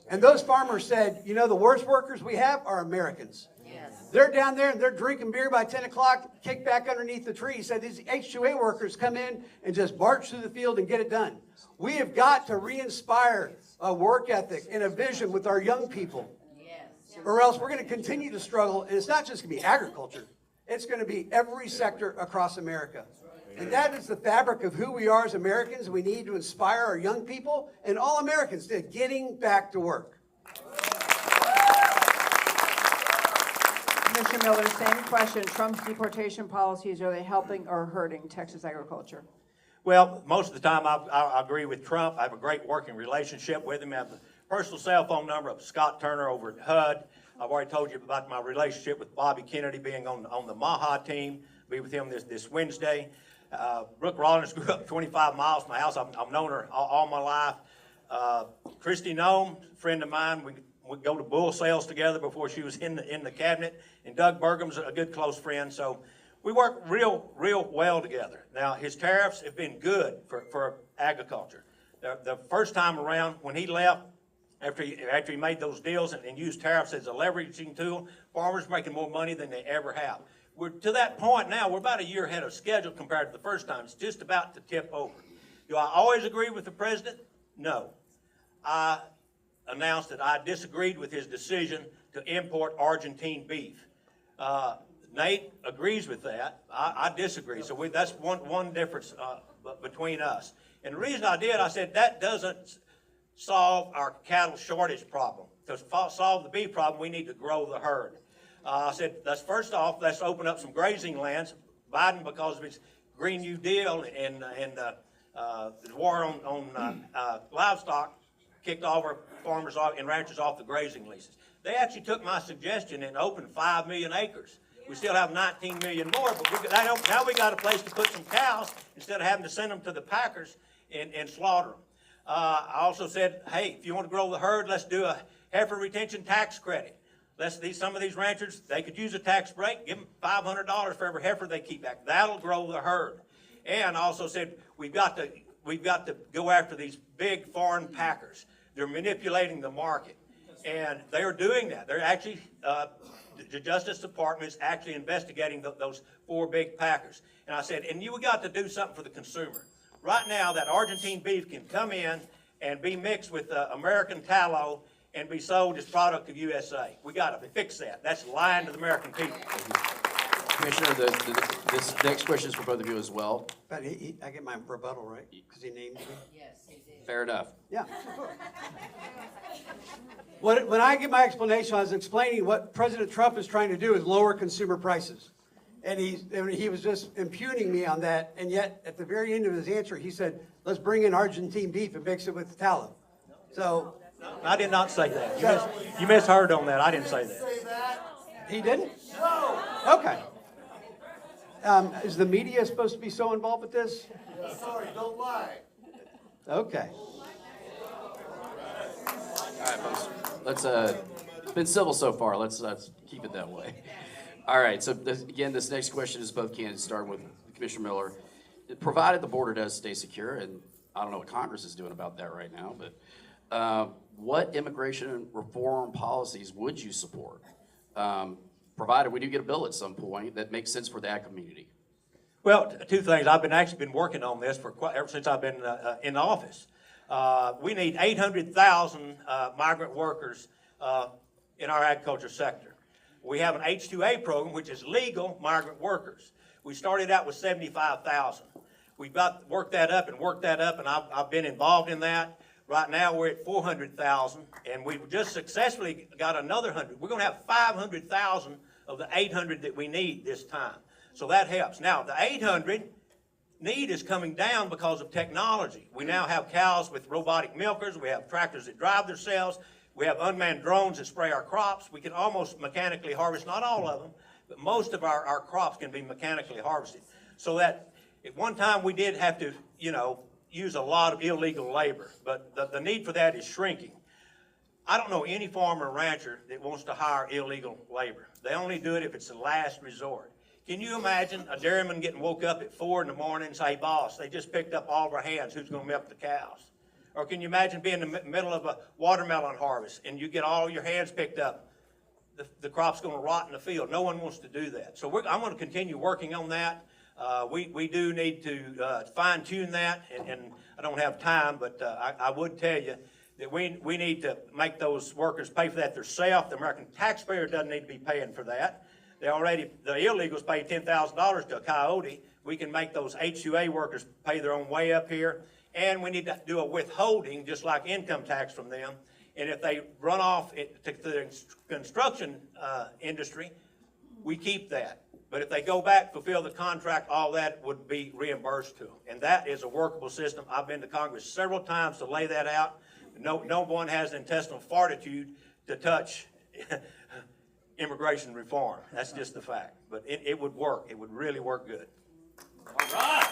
And those farmers said, you know, the worst workers we have are Americans. They're down there and they're drinking beer by 10 o'clock, kicked back underneath the tree. He said these H-2A workers come in and just march through the field and get it done. We have got to re-inspire a work ethic and a vision with our young people. Or else we're going to continue to struggle. And it's not just going to be agriculture. It's going to be every sector across America. And that is the fabric of who we are as Americans. We need to inspire our young people and all Americans to getting back to work. Commissioner Miller, same question. Trump's deportation policies, are they helping or hurting Texas agriculture? Well, most of the time I agree with Trump. I have a great working relationship with him. I have the personal cell phone number of Scott Turner over at HUD. I've already told you about my relationship with Bobby Kennedy being on the Maha team. Be with him this Wednesday. Brooke Rollins grew up 25 miles from my house. I've known her all my life. Christy Nome, a friend of mine, we go to bull sales together before she was in the cabinet. And Doug Burgum's a good close friend. So we work real well together. Now, his tariffs have been good for agriculture. The first time around, when he left, after he made those deals and used tariffs as a leveraging tool, farmers making more money than they ever have. We're to that point now, we're about a year ahead of schedule compared to the first time. It's just about to tip over. Do I always agree with the president? No. I announced that I disagreed with his decision to import Argentine beef. Nate agrees with that. I disagree. So that's one difference between us. And the reason I did, I said that doesn't solve our cattle shortage problem. To solve the beef problem, we need to grow the herd. I said, first off, let's open up some grazing lands. Biden, because of his Green New Deal and the war on livestock, kicked all our farmers and ranchers off the grazing leases. They actually took my suggestion and opened 5 million acres. We still have 19 million more, but now we got a place to put some cows instead of having to send them to the packers and slaughter them. I also said, hey, if you want to grow the herd, let's do a heifer retention tax credit. Some of these ranchers, they could use a tax break, give them $500 for every heifer they keep back. That'll grow the herd. And I also said, we've got to go after these big foreign packers. They're manipulating the market. And they are doing that. They're actually, the Justice Department is actually investigating those 4 big packers. And I said, and you got to do something for the consumer. Right now, that Argentine beef can come in and be mixed with American tallow and be sold as product of USA. We got to fix that. That's lying to the American people. Commissioner, this next question is for both of you as well. But I get my rebuttal, right? Because he named me? Yes, he did. Fair enough. Yeah. When I give my explanation, I was explaining what President Trump is trying to do is lower consumer prices. And he was just impugning me on that. And yet, at the very end of his answer, he said, let's bring in Argentine beef and mix it with tallow. So... I did not say that. You misheard on that. I didn't say that. He didn't? No. Okay. Is the media supposed to be so involved with this? Sorry, don't lie. Okay. All right, folks. Let's it's been civil so far. Let's keep it that way. All right. So again, this next question is both candidates, starting with Commissioner Miller. Provided the border does stay secure, and I don't know what Congress is doing about that right now, but what immigration reform policies would you support, provided we do get a bill at some point that makes sense for the ag community? Well, 2 things. I've actually been working on this ever since I've been in office. We need 800,000 migrant workers in our agriculture sector. We have an H-2A program, which is legal migrant workers. We started out with 75,000. We've got worked that up, and I've been involved in that. Right now, we're at 400,000, and we've just successfully got another 100. We're going to have 500,000 of the 800 that we need this time. So that helps. Now, the 800 need is coming down because of technology. We now have cows with robotic milkers. We have tractors that drive themselves. We have unmanned drones that spray our crops. We can almost mechanically harvest, not all of them, but most of our crops can be mechanically harvested. So that at one time we did have to, use a lot of illegal labor, but the need for that is shrinking. I don't know any farmer or rancher that wants to hire illegal labor. They only do it if it's the last resort. Can you imagine a dairyman getting woke up at 4 in the morning and say, boss, they just picked up all of our hands, who's gonna milk the cows? Or can you imagine being in the middle of a watermelon harvest and you get all your hands picked up? The crop's gonna rot in the field. No one wants to do that. So I'm gonna continue working on that. We do need to fine tune that, and I don't have time, but I would tell you that we need to make those workers pay for that themselves. The American taxpayer doesn't need to be paying for that. The illegals pay $10,000 to a coyote. We can make those HUA workers pay their own way up here. And we need to do a withholding, just like income tax from them. And if they run off to the construction industry, we keep that. But if they go back, fulfill the contract, all that would be reimbursed to them. And that is a workable system. I've been to Congress several times to lay that out. No one has the intestinal fortitude to touch immigration reform. That's just the fact. But it would work. It would really work good. All right.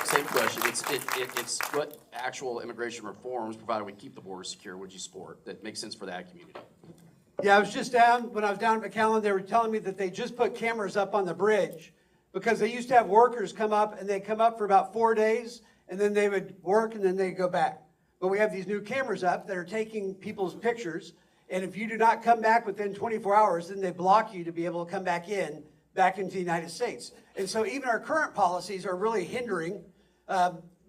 Same question. It's what actual immigration reforms, provided we keep the border secure, would you support that makes sense for that community? Yeah, I was just down, when I was down at McAllen, they were telling me that they just put cameras up on the bridge because they used to have workers come up, and they'd come up for about 4 days, and then they would work, and then they'd go back. But we have these new cameras up that are taking people's pictures, and if you do not come back within 24 hours, then they block you to be able to come back into the United States. And so even our current policies are really hindering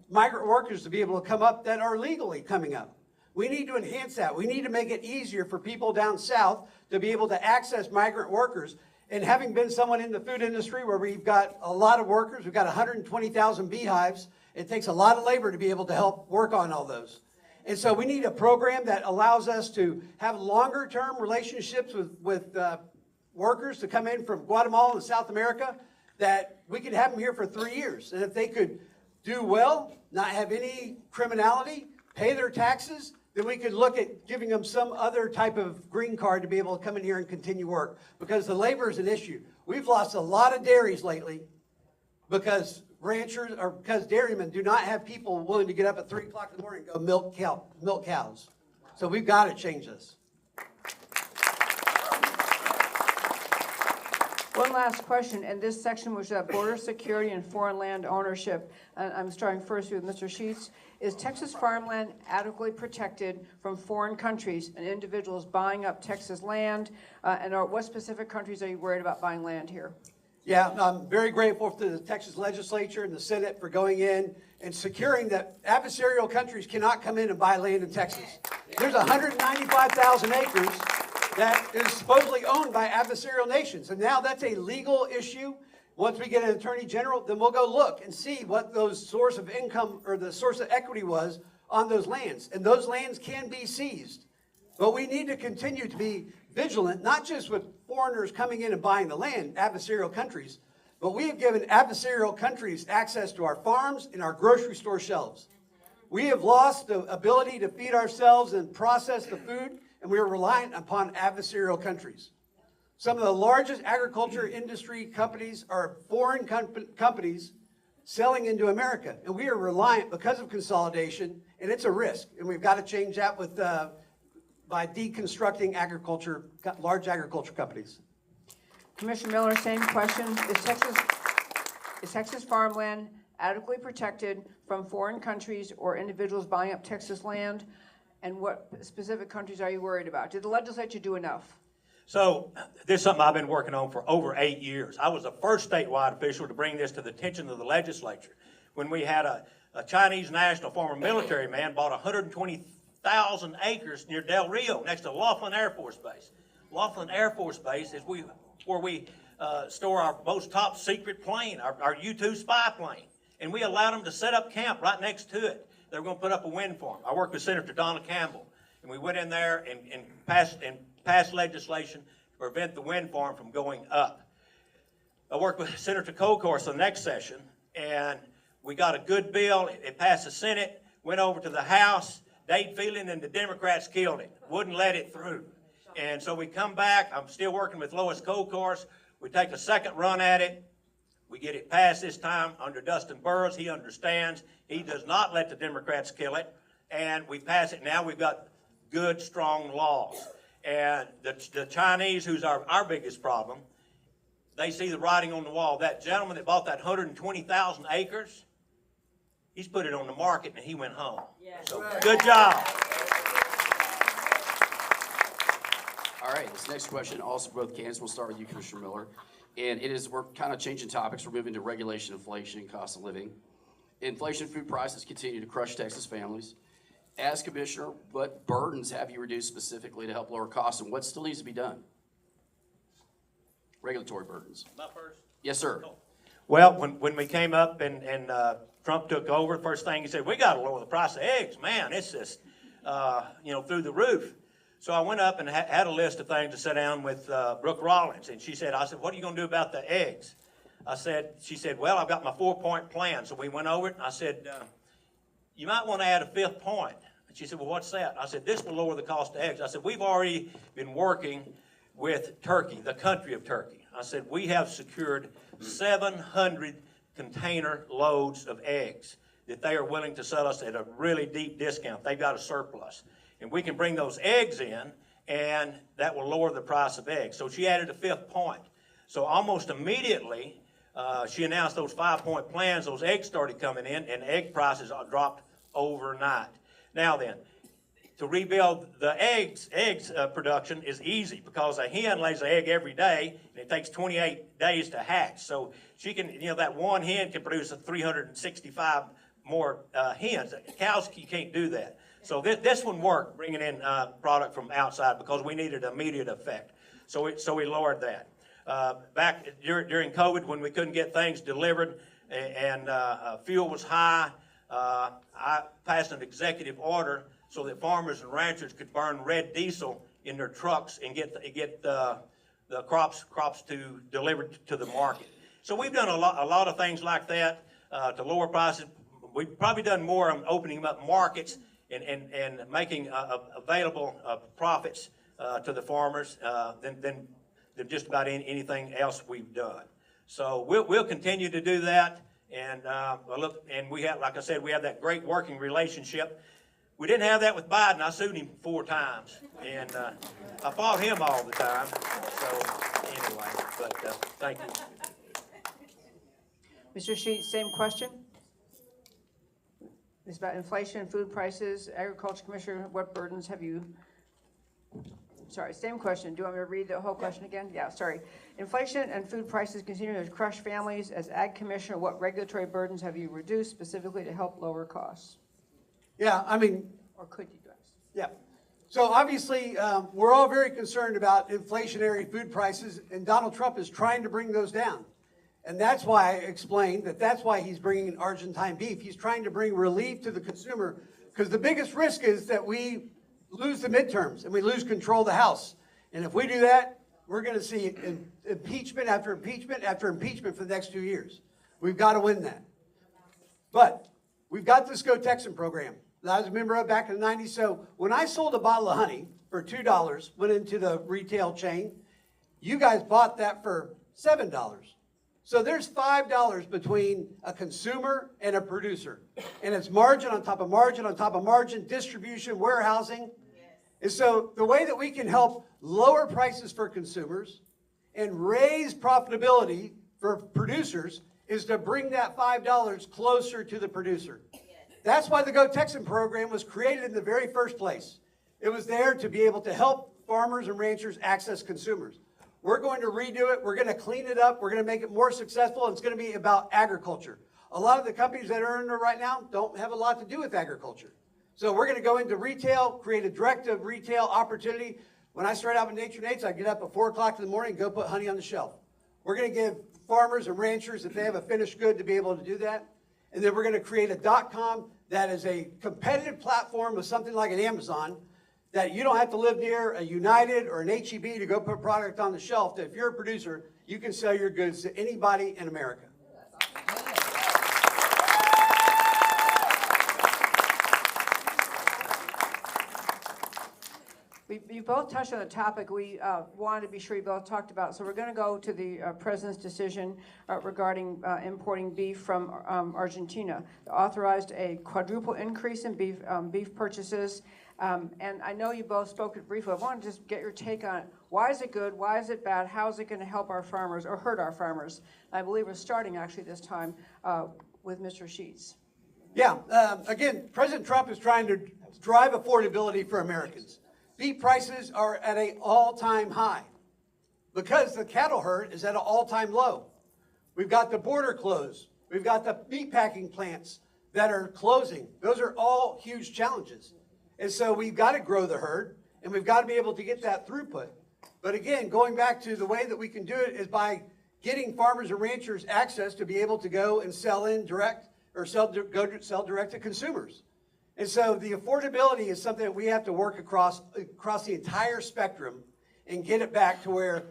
migrant workers to be able to come up that are legally coming up. We need to enhance that. We need to make it easier for people down south to be able to access migrant workers. And having been someone in the food industry where we've got a lot of workers, we've got 120,000 beehives, it takes a lot of labor to be able to help work on all those. And so we need a program that allows us to have longer term relationships with workers to come in from Guatemala and South America, that we could have them here for 3 years. And if they could do well, not have any criminality, pay their taxes, then we could look at giving them some other type of green card to be able to come in here and continue work. Because the labor is an issue. We've lost a lot of dairies lately because ranchers or because dairymen do not have people willing to get up at 3 o'clock in the morning and go milk cows. So we've got to change this. One last question, and this section was border security and foreign land ownership. I'm starting first with Mr. Sheets. Is Texas farmland adequately protected from foreign countries and individuals buying up Texas land? What specific countries are you worried about buying land here? Yeah, I'm very grateful to the Texas legislature and the Senate for going in and securing that adversarial countries cannot come in and buy land in Texas. There's 195,000 acres that is supposedly owned by adversarial nations. And now that's a legal issue. Once we get an attorney general, then we'll go look and see what those source of income or the source of equity was on those lands. And those lands can be seized. But we need to continue to be vigilant, not just with foreigners coming in and buying the land, adversarial countries, but we have given adversarial countries access to our farms and our grocery store shelves. We have lost the ability to feed ourselves and process the food, and we are reliant upon adversarial countries. Some of the largest agriculture industry companies are foreign companies selling into America, and we are reliant because of consolidation, and it's a risk, and we've got to change that with by deconstructing large agriculture companies. Commissioner Miller, same question. Is Texas farmland adequately protected from foreign countries or individuals buying up Texas land? And what specific countries are you worried about? Did the legislature do enough? So this is something I've been working on for over 8 years. I was the first statewide official to bring this to the attention of the legislature when we had a Chinese national, former military man, bought 120,000 acres near Del Rio next to Laughlin Air Force Base. Laughlin Air Force Base is where we store our most top secret plane, our U-2 spy plane. And we allowed them to set up camp right next to it. They were going to put up a wind farm. I worked with Senator Donna Campbell, and we went in there and passed legislation to prevent the wind farm from going up. I worked with Senator Kokor's the next session, and we got a good bill. It passed the Senate, went over to the House. Dade Phelan and the Democrats killed it, wouldn't let it through. And so we come back. I'm still working with Lois Kokor's. We take a second run at it. We get it passed this time under Dustin Burrows. He understands. He does not let the Democrats kill it. And we pass it now. We've got good, strong laws. And the Chinese, who's our biggest problem, they see the writing on the wall. That gentleman that bought that 120,000 acres, he's put it on the market and he went home. So good job. All right, this next question, also for both candidates, we'll start with you, Commissioner Miller. And it is, we're kind of changing topics. We're moving to regulation, inflation, and cost of living. Inflation, food prices continue to crush Texas families. As Commissioner, what burdens have you reduced specifically to help lower costs, and what still needs to be done? Regulatory burdens. My first. Yes, sir. Well, when we came up and Trump took over, first thing he said, we got to lower the price of eggs. Man, it's just, through the roof. So I went up and had a list of things to sit down with Brooke Rollins, and I said, what are you going to do about the eggs? She said, well, I've got my 4-point plan. So we went over it, and I said, you might want to add a 5th point. And she said, well, what's that? I said, this will lower the cost of eggs. I said, we've already been working with Turkey, the country of Turkey. I said, we have secured 700 container loads of eggs that they are willing to sell us at a really deep discount. They've got a surplus. And we can bring those eggs in, and that will lower the price of eggs. So she added a 5th point. So almost immediately, she announced those 5-point plans. Those eggs started coming in, and egg prices dropped overnight. Now then, to rebuild the eggs production is easy because a hen lays an egg every day, and it takes 28 days to hatch. So she can, that one hen can produce 365 more hens. Cows, you can't do that. So this one worked, bringing in product from outside because we needed immediate effect. So we lowered that. Back during COVID, when we couldn't get things delivered and fuel was high, I passed an executive order so that farmers and ranchers could burn red diesel in their trucks and get the crops delivered to the market. So we've done a lot of things like that to lower prices. We've probably done more on opening up markets and making available profits to the farmers than just about anything else we've done. So we'll continue to do that. And we have, like I said, we have that great working relationship. We didn't have that with Biden. I sued him 4 times, and I fought him all the time. So anyway, but thank you. Mr. Sheets, same question. It's about inflation, food prices, Agriculture Commissioner, what burdens have you? Sorry, same question. Do you want me to read the whole question again? Yeah, sorry. Inflation and food prices continue to crush families. As Ag Commissioner, what regulatory burdens have you reduced specifically to help lower costs? Yeah, I mean. Or could you guys? Yeah. So obviously, we're all very concerned about inflationary food prices, and Donald Trump is trying to bring those down. And that's why I explained that's why he's bringing Argentine beef. He's trying to bring relief to the consumer, because the biggest risk is that we lose the midterms and we lose control of the House. And if we do that, we're going to see impeachment after impeachment after impeachment for the next 2 years. We've got to win that. But we've got this Go Texan program that I was a member of back in the 90s. So when I sold a bottle of honey for $2, went into the retail chain, you guys bought that for $7. So there's $5 between a consumer and a producer. And it's margin on top of margin on top of margin, distribution, warehousing. And so the way that we can help lower prices for consumers and raise profitability for producers is to bring that $5 closer to the producer. That's why the Go Texan program was created in the very first place. It was there to be able to help farmers and ranchers access consumers. We're going to redo it. We're going to clean it up. We're going to make it more successful. And it's going to be about agriculture. A lot of the companies that are in there right now don't have a lot to do with agriculture. So we're going to go into retail, create a direct retail opportunity. When I started out with Nature Nates, I'd get up at 4 o'clock in the morning and go put honey on the shelf. We're going to give farmers and ranchers, if they have a finished good, to be able to do that. And then we're going to create a .com that is a competitive platform with something like an Amazon, that you don't have to live near a United or an H-E-B to go put product on the shelf. That if you're a producer, you can sell your goods to anybody in America. You both touched on the topic we wanted to be sure you both talked about. So we're going to go to the President's decision regarding importing beef from Argentina. It authorized a quadruple increase in beef purchases. And I know you both spoke it briefly. I want to just get your take on it. Why is it good? Why is it bad? How is it going to help our farmers or hurt our farmers? I believe we're starting actually this time with Mr. Sheets. Yeah, again, President Trump is trying to drive affordability for Americans. Beef prices are at an all-time high because the cattle herd is at an all-time low. We've got the border closed. We've got the meat packing plants that are closing. Those are all huge challenges. And so we've got to grow the herd, and we've got to be able to get that throughput. But again, going back to the way that we can do it is by getting farmers and ranchers access to be able to go and sell in direct or sell direct to consumers. And so the affordability is something that we have to work across the entire spectrum and get it back to where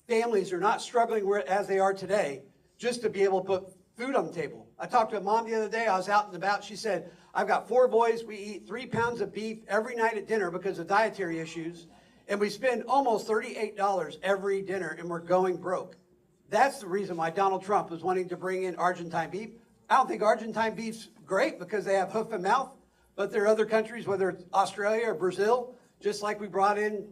families are not struggling as they are today just to be able to put food on the table. I talked to a mom the other day. I was out and about. She said, I've got 4 boys. We eat 3 pounds of beef every night at dinner because of dietary issues. And we spend almost $38 every dinner, and we're going broke. That's the reason why Donald Trump was wanting to bring in Argentine beef. I don't think Argentine beef's great because they have hoof and mouth, but there are other countries, whether it's Australia or Brazil, just like we brought in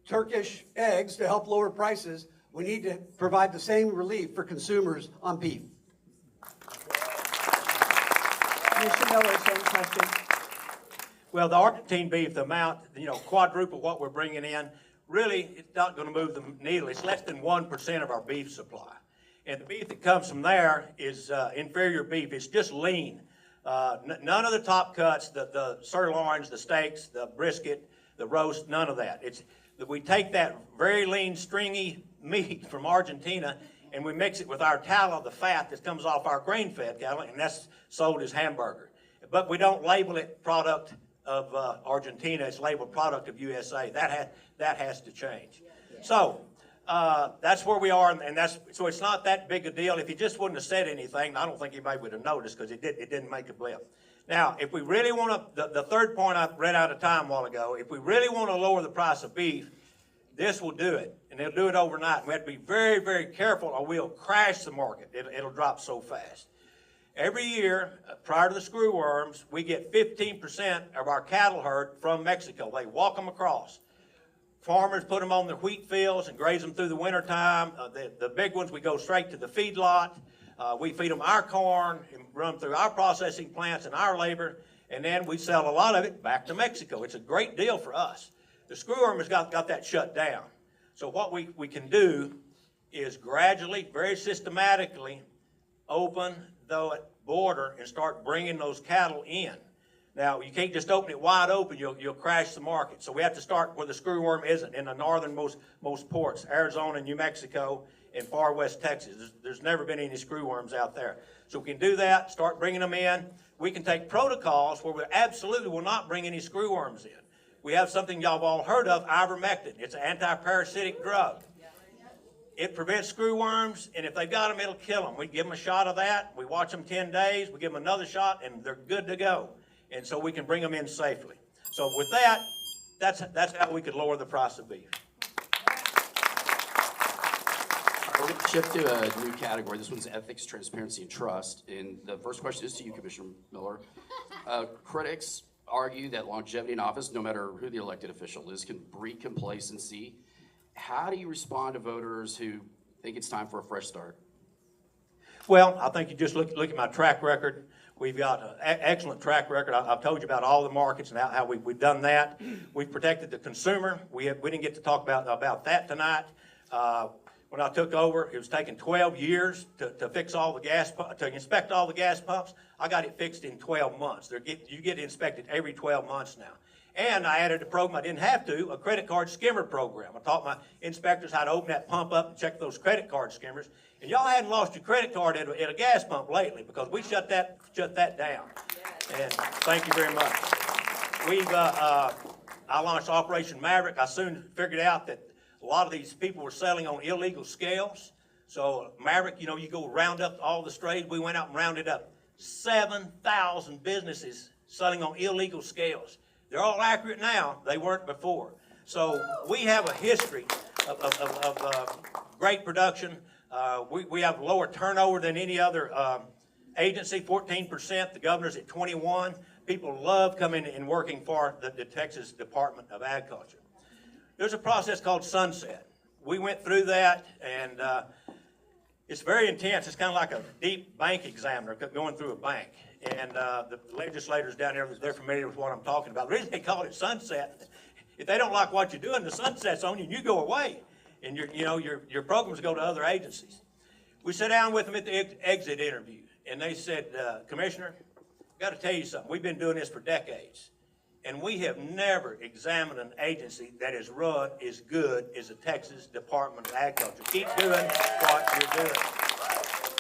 Turkish eggs to help lower prices, we need to provide the same relief for consumers on beef. Mr. Miller, same question. Well, the Argentine beef, the amount, quadruple what we're bringing in, really, it's not going to move the needle. It's less than 1% of our beef supply. And the beef that comes from there is inferior beef. It's just lean. None of the top cuts, the sirloins, the steaks, the brisket, the roast, none of that. We take that very lean, stringy meat from Argentina and we mix it with our tallow, the fat that comes off our grain-fed cattle, and that's sold as hamburger. But we don't label it product of Argentina. It's labeled product of USA. That has to change. So that's where we are, and so it's not that big a deal. If he just wouldn't have said anything, I don't think anybody would have noticed because it didn't make a blip. Now, if we really want to, the third point I ran out of time a while ago, if we really want to lower the price of beef, this will do it, and it'll do it overnight. We have to be very, very careful or we'll crash the market. It'll drop so fast. Every year, prior to the screwworms, we get 15% of our cattle herd from Mexico. They walk them across. Farmers put them on their wheat fields and graze them through the wintertime. The big ones, we go straight to the feedlot. We feed them our corn and run them through our processing plants and our labor, and then we sell a lot of it back to Mexico. It's a great deal for us. The screwworm has got that shut down. So what we can do is gradually, very systematically, open the border and start bringing those cattle in. Now, you can't just open it wide open, you'll crash the market. So we have to start where the screwworm isn't, in the northernmost ports, Arizona, New Mexico, and far west Texas. There's never been any screwworms out there. So we can do that, start bringing them in. We can take protocols where we absolutely will not bring any screwworms in. We have something y'all have all heard of, ivermectin. It's an anti-parasitic drug. It prevents screwworms, and if they've got them, it'll kill them. We give them a shot of that. We watch them 10 days. We give them another shot, and they're good to go. And so we can bring them in safely. So with that, that's how we could lower the price of beef. We're going to shift to a new category. This one's ethics, transparency, and trust. And the first question is to you, Commissioner Miller. Critics argue that longevity in office, no matter who the elected official is, can breed complacency. How do you respond to voters who think it's time for a fresh start? Well, I think you just look at my track record. We've got an excellent track record. I've told you about all the markets and how we've done that. We've protected the consumer. We didn't get to talk about that tonight. When I took over, it was taking 12 years to fix all the to inspect all the gas pumps. I got it fixed in 12 months. You get inspected every 12 months now. And I added a program I didn't have to, a credit card skimmer program. I taught my inspectors how to open that pump up and check those credit card skimmers. And y'all hadn't lost your credit card at a gas pump lately because we shut that down. And thank you very much. I launched Operation Maverick. I soon figured out that a lot of these people were selling on illegal scales. So Maverick, you go round up all the strays. We went out and rounded up 7,000 businesses selling on illegal scales. They're all accurate now. They weren't before. So we have a history of great production. We have lower turnover than any other agency, 14%. The governor's at 21%. people love coming and working for the Texas Department of Agriculture. There's a process called sunset. We went through that, and it's very intense. It's kind of like a deep bank examiner going through a bank. And the legislators down there, they're familiar with what I'm talking about. The reason they call it sunset, if they don't like what you're doing, the sunset's on you and you go away. And your programs go to other agencies. We sat down with them at the exit interview, and they said, Commissioner, I've got to tell you something. We've been doing this for decades, and we have never examined an agency that is run as good as the Texas Department of Agriculture. Keep doing what you're doing.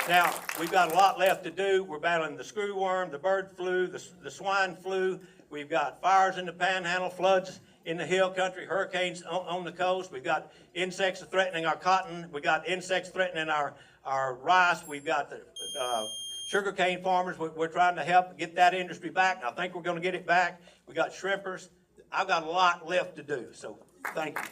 Now, we've got a lot left to do. We're battling the screwworm, the bird flu, the swine flu. We've got fires in the panhandle, floods in the hill country, hurricanes on the coast. We've got insects threatening our cotton. We've got insects threatening our rice. We've got the sugarcane farmers. We're trying to help get that industry back. I think we're going to get it back. We got shrimpers. I've got a lot left to do, so thank you.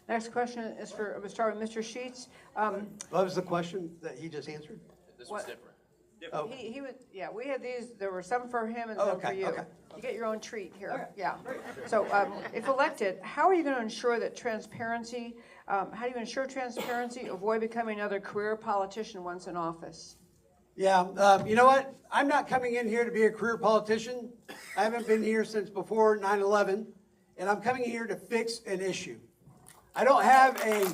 Next question is for, we'll start with Mr. Sheets. What was the question that he just answered? This was different. Oh. He was, yeah, we had these, there were some for him and some for you. Okay. You get your own treat here, yeah. So if elected, how are you going to ensure that transparency, how do you ensure transparency, avoid becoming another career politician once in office? Yeah, you know what? I'm not coming in here to be a career politician. I haven't been here since before 9/11, and I'm coming here to fix an issue. I don't have a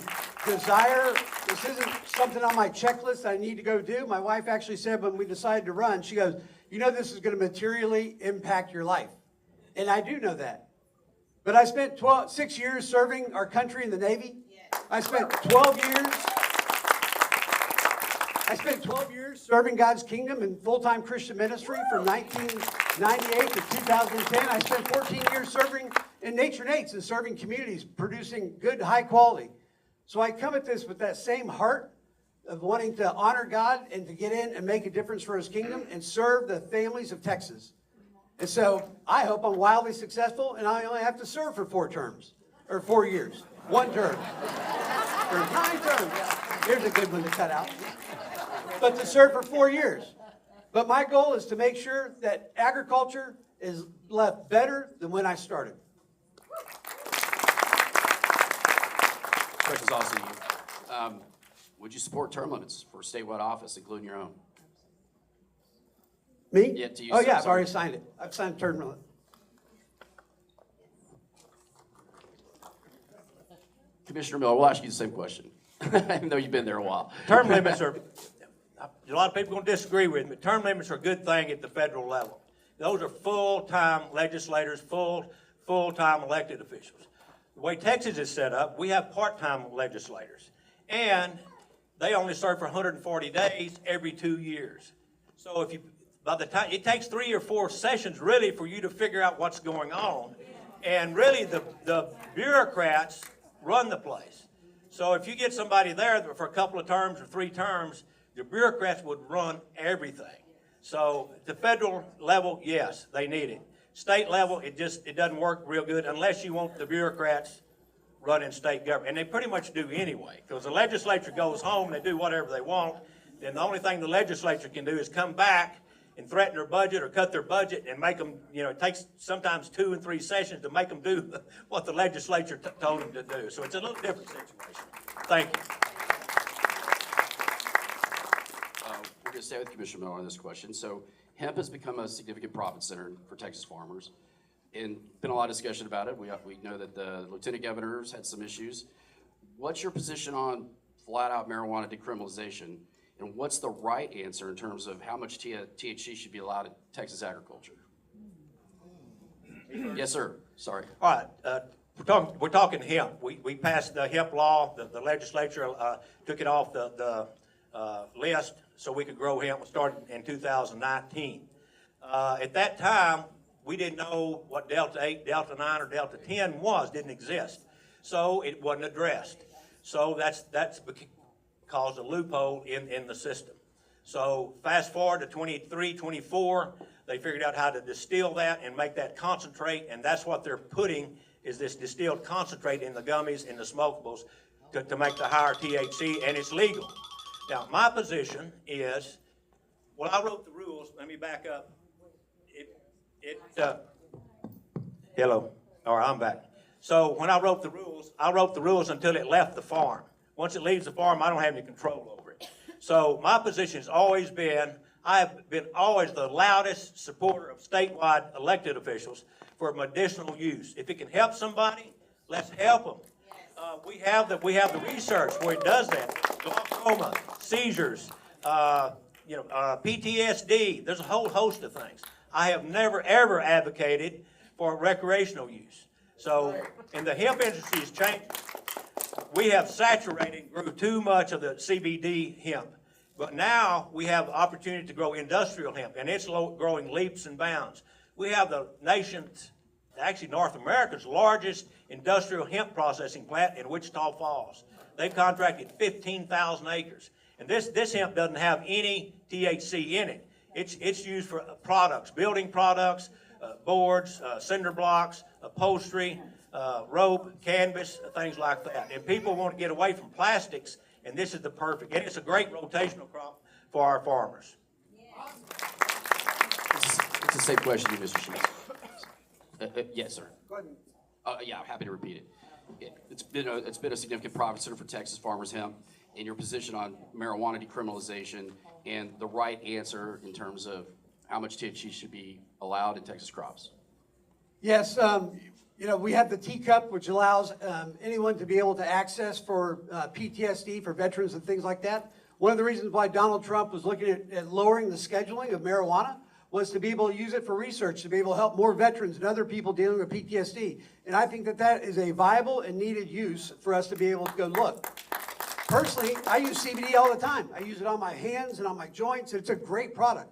desire. This isn't something on my checklist I need to go do. My wife actually said when we decided to run, she goes, you know this is going to materially impact your life. And I do know that. But I spent 6 years serving our country in the Navy. I spent 12 years serving God's kingdom in full-time Christian ministry from 1998 to 2010. I spent 14 years serving in Nature Nates and serving communities, producing good, high quality. So I come at this with that same heart of wanting to honor God and to get in and make a difference for his kingdom and serve the families of Texas. And so I hope I'm wildly successful and I only have to serve for 4 terms, or 4 years, 1 term, or 9 terms. Here's a good one to cut out. But to serve for 4 years. But my goal is to make sure that agriculture is left better than when I started. Question's also to you. Would you support term limits for statewide office, including your own? Me? Yeah, to you. Oh, yeah, I've already signed it. I've signed term limit. Commissioner Miller, we'll ask you the same question, even though you've been there a while. Term limits are, a lot of people are going to disagree with me. Term limits are a good thing at the federal level. Those are full-time legislators, full-time elected officials. The way Texas is set up, we have part-time legislators, and they only serve for 140 days every 2 years. So if you, by the time, it takes 3 or 4 sessions really for you to figure out what's going on, and really the bureaucrats run the place. So if you get somebody there for a couple of terms or 3 terms, the bureaucrats would run everything. So the federal level, yes, they need it. State level, it doesn't work real good unless you want the bureaucrats running state government. And they pretty much do anyway, because the legislature goes home, they do whatever they want. Then the only thing the legislature can do is come back and threaten their budget or cut their budget and make them, it takes sometimes 2 and 3 sessions to make them do what the legislature told them to do. So it's a little different situation. Thank you. We're going to stay with Commissioner Miller on this question. So hemp has become a significant profit center for Texas farmers, and been a lot of discussion about it. We know that the lieutenant governor's had some issues. What's your position on flat-out marijuana decriminalization, and what's the right answer in terms of how much THC should be allowed in Texas agriculture? Yes, sir. Sorry. All right. We're talking hemp. We passed the hemp law. The legislature took it off the list so we could grow hemp. We started in 2019. At that time, we didn't know what Delta 8, Delta 9, or Delta 10 was. Didn't exist. So it wasn't addressed. So that's caused a loophole in the system. So fast forward to 23, 24, they figured out how to distill that and make that concentrate, and that's what they're putting is this distilled concentrate in the gummies and the smokables to make the higher THC, and it's legal. Now, my position is Well, I wrote the rules. Let me back up. Hello. All right, I'm back. So when I wrote the rules until it left the farm. Once it leaves the farm, I don't have any control over it. So my position has always been, I have been always the loudest supporter of statewide elected officials for medicinal use. If it can help somebody, let's help them. We have the research where it does that. Glaucoma, seizures, PTSD. There's a whole host of things. I have never ever advocated for recreational use. So, and the hemp industry has changed. We have saturated and grew too much of the CBD hemp. But now we have the opportunity to grow industrial hemp, and it's growing leaps and bounds. We have the nation's, actually North America's largest industrial hemp processing plant in Wichita Falls. They've contracted 15,000 acres. And this hemp doesn't have any THC in it. It's used for products, building products, boards, cinder blocks, upholstery, rope, canvas, things like that. And people want to get away from plastics, and this is the perfect. And it's a great rotational crop for our farmers. It's the same question to you, Mr. Sheets. Yes, sir. Go ahead. Yeah, I'm happy to repeat it. It's been a significant profit center for Texas farmers hemp, and your position on marijuana decriminalization and the right answer in terms of how much THC should be allowed in Texas crops. Yes, we have the teacup, which allows anyone to be able to access for PTSD for veterans and things like that. One of the reasons why Donald Trump was looking at lowering the scheduling of marijuana was to be able to use it for research, to be able to help more veterans and other people dealing with PTSD. And I think that is a viable and needed use for us to be able to go look. Personally, I use CBD all the time. I use it on my hands and on my joints. It's a great product.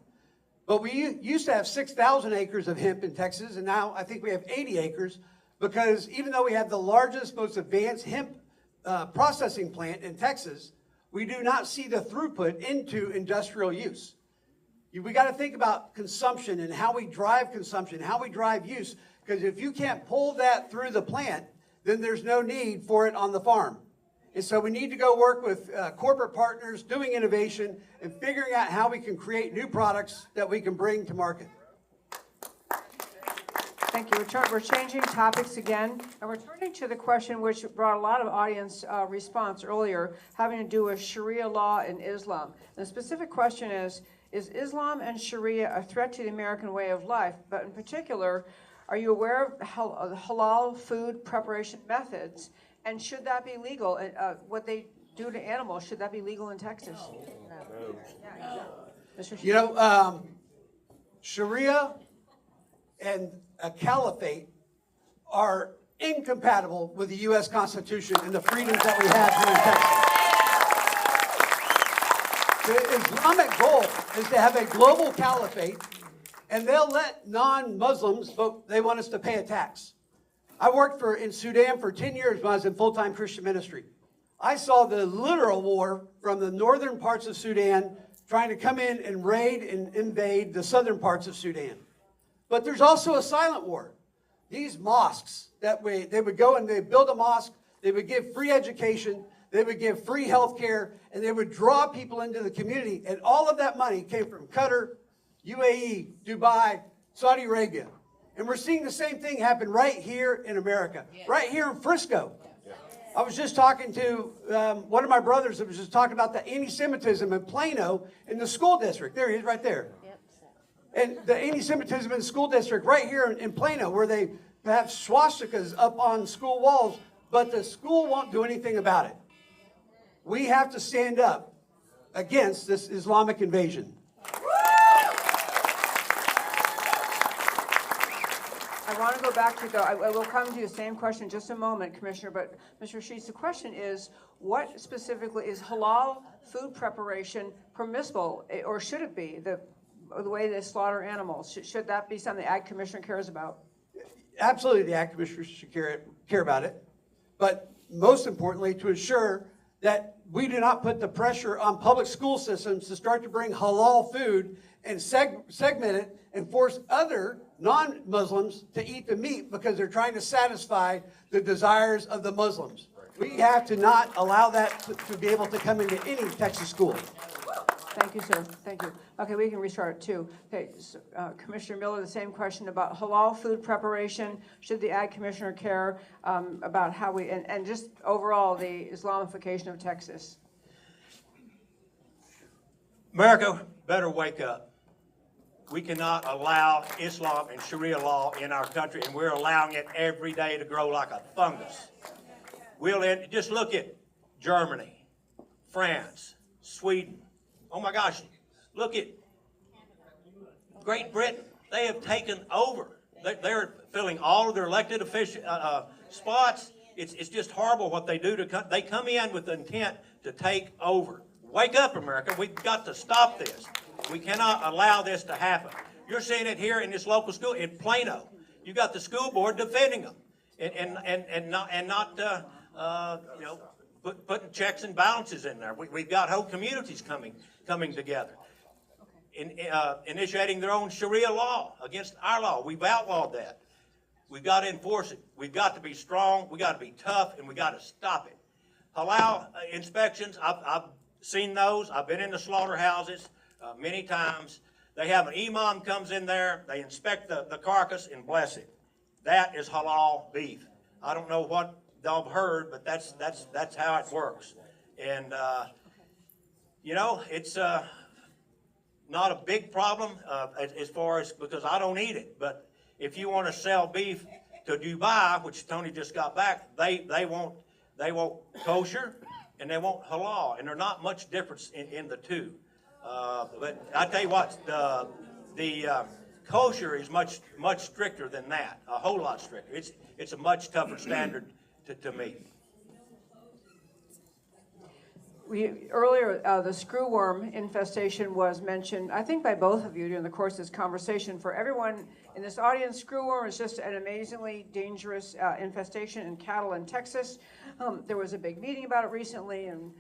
But we used to have 6,000 acres of hemp in Texas, and now I think we have 80 acres, because even though we have the largest, most advanced hemp processing plant in Texas, we do not see the throughput into industrial use. We got to think about consumption and how we drive consumption, how we drive use, because if you can't pull that through the plant, then there's no need for it on the farm. And so we need to go work with corporate partners, doing innovation, and figuring out how we can create new products that we can bring to market. Thank you. We're changing topics again, and we're turning to the question which brought a lot of audience response earlier, having to do with Sharia law and Islam. And the specific question is Islam and Sharia a threat to the American way of life? But in particular, are you aware of halal food preparation methods? And should that be legal? What they do to animals, should that be legal in Texas? No. Sharia and a caliphate are incompatible with the U.S. Constitution and the freedoms that we have here in Texas. The Islamic goal is to have a global caliphate, and they'll let non-Muslims vote. They want us to pay a tax. I worked in Sudan for 10 years when I was in full-time Christian ministry. I saw the literal war from the northern parts of Sudan trying to come in and raid and invade the southern parts of Sudan. But there's also a silent war. These mosques, they would go and they'd build a mosque, they would give free education, they would give free health care, and they would draw people into the community. And all of that money came from Qatar, UAE, Dubai, Saudi Arabia. And we're seeing the same thing happen right here in America, right here in Frisco. I was just talking to one of my brothers that was just talking about the anti-Semitism in Plano in the school district. There he is, right there. And the anti-Semitism in the school district right here in Plano, where they have swastikas up on school walls, but the school won't do anything about it. We have to stand up against this Islamic invasion. I want to go back to, though, I will come to the same question in just a moment, Commissioner, but Mr. Sheets, the question is, what specifically is halal food preparation permissible, or should it be, the way they slaughter animals? Should that be something the Ag Commissioner cares about? Absolutely, the Ag Commissioner should care about it, but most importantly, to ensure that we do not put the pressure on public school systems to start to bring halal food and segment it and force other non-Muslims to eat the meat because they're trying to satisfy the desires of the Muslims. We have to not allow that to be able to come into any Texas school. Thank you, sir. Thank you. Okay, we can restart it too. Okay, so, Commissioner Miller, the same question about halal food preparation. Should the Ag Commissioner care about how we, and just overall the Islamification of Texas? America better wake up. We cannot allow Islam and Sharia law in our country, and we're allowing it every day to grow like a fungus. Just look at Germany, France, Sweden. Oh my gosh, look at Great Britain. They have taken over. They're filling all of their elected official spots. It's just horrible what they do. They come in with the intent to take over. Wake up, America. We've got to stop this. We cannot allow this to happen. You're seeing it here in this local school in Plano. You got the school board defending them and not putting checks and balances in there. We've got whole communities coming together, initiating their own Sharia law against our law. We've outlawed that. We've got to enforce it. We've got to be strong. We've got to be tough, and we've got to stop it. Halal inspections, I've seen those. I've been in the slaughterhouses many times. They have an imam comes in there, they inspect the carcass and bless it. That is halal beef. I don't know what they've heard, but that's how it works. And it's not a big problem as far as, because I don't eat it. But if you want to sell beef to Dubai, which Tony just got back, they want kosher and they want halal, and there's not much difference in the two. But I tell you what, the kosher is much stricter than that, a whole lot stricter. It's a much tougher standard to meet. Earlier, the screwworm infestation was mentioned, I think by both of you during the course of this conversation. For everyone in this audience, screwworm is just an amazingly dangerous infestation in cattle in Texas. There was a big meeting about it recently, and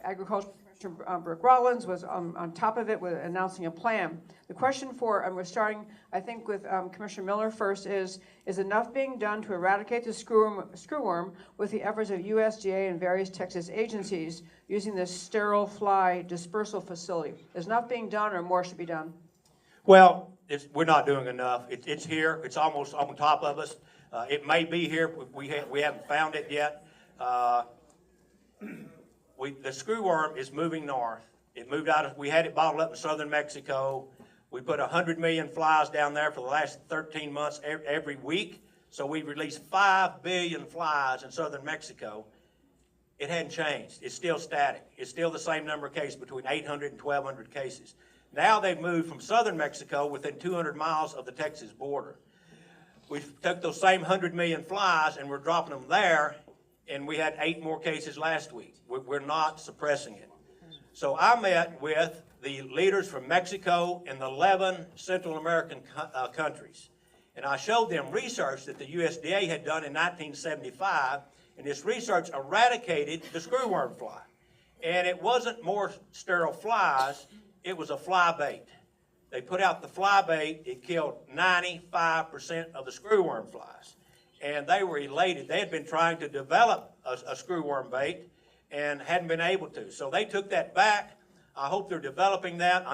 Agriculture Commissioner Brooke Rollins was on top of it with announcing a plan. The question for, we're starting, I think, with Commissioner Miller first, is enough being done to eradicate the screwworm with the efforts of USDA and various Texas agencies using this sterile fly dispersal facility? Is enough being done, or more should be done? Well, we're not doing enough. It's here. It's almost on top of us. It may be here. We haven't found it yet. The screwworm is moving north. It moved out we had it bottled up in southern Mexico. We put 100 million flies down there for the last 13 months every week. So we released 5 billion flies in southern Mexico. It hadn't changed. It's still static. It's still the same number of cases, between 800 and 1,200 cases. Now they've moved from southern Mexico within 200 miles of the Texas border. We took those same 100 million flies and we're dropping them there, and we had 8 more cases last week. We're not suppressing it. So I met with the leaders from Mexico and the 11 Central American countries. And I showed them research that the USDA had done in 1975, and this research eradicated the screwworm fly. And it wasn't more sterile flies, it was a fly bait. They put out the fly bait, it killed 95% of the screwworm flies. And they were elated. They had been trying to develop a screwworm bait and hadn't been able to. So they took that back. I hope they're developing that.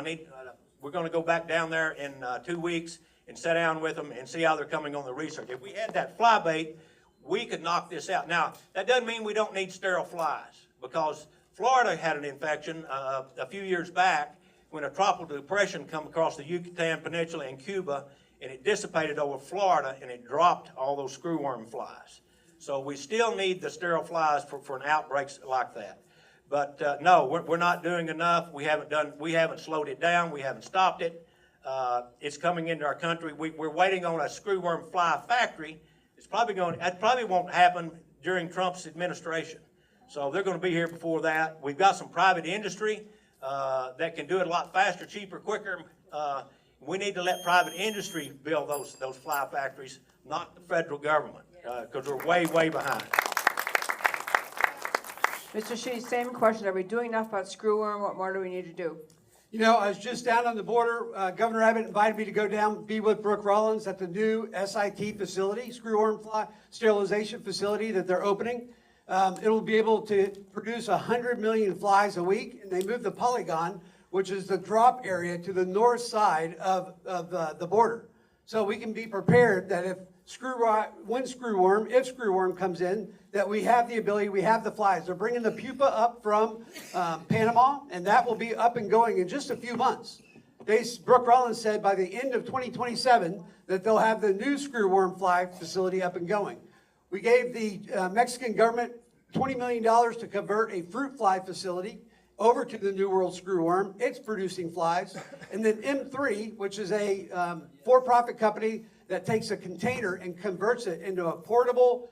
We're going to go back down there in 2 weeks and sit down with them and see how they're coming on the research. If we had that fly bait, we could knock this out. Now, that doesn't mean we don't need sterile flies, because Florida had an infection a few years back when a tropical depression come across the Yucatan Peninsula and Cuba, and it dissipated over Florida, and it dropped all those screwworm flies. So we still need the sterile flies for an outbreak like that. But no, we're not doing enough. We haven't slowed it down. We haven't stopped it. It's coming into our country. We're waiting on a screwworm fly factory. That probably won't happen during Trump's administration. So they're going to be here before that. We've got some private industry that can do it a lot faster, cheaper, quicker. We need to let private industry build those fly factories, not the federal government, because we're way, way behind. Mr. Shee, same question. Are we doing enough about screwworm? What more do we need to do? You know, I was just down on the border. Governor Abbott invited me to go down, be with Brooke Rollins at the new SIT facility, screwworm fly sterilization facility that they're opening. It will be able to produce 100 million flies a week, and they moved the polygon which is the drop area to the north side of the border. So we can be prepared that if Screwworm comes in, that we have the ability, we have the flies. They're bringing the pupa up from Panama, and that will be up and going in just a few months. Brooke Rollins said by the end of 2027 that they'll have the new Screwworm fly facility up and going. We gave the Mexican government $20 million to convert a fruit fly facility over to the New World Screwworm. It's producing flies. And then M3, which is a for-profit company that takes a container and converts it into a portable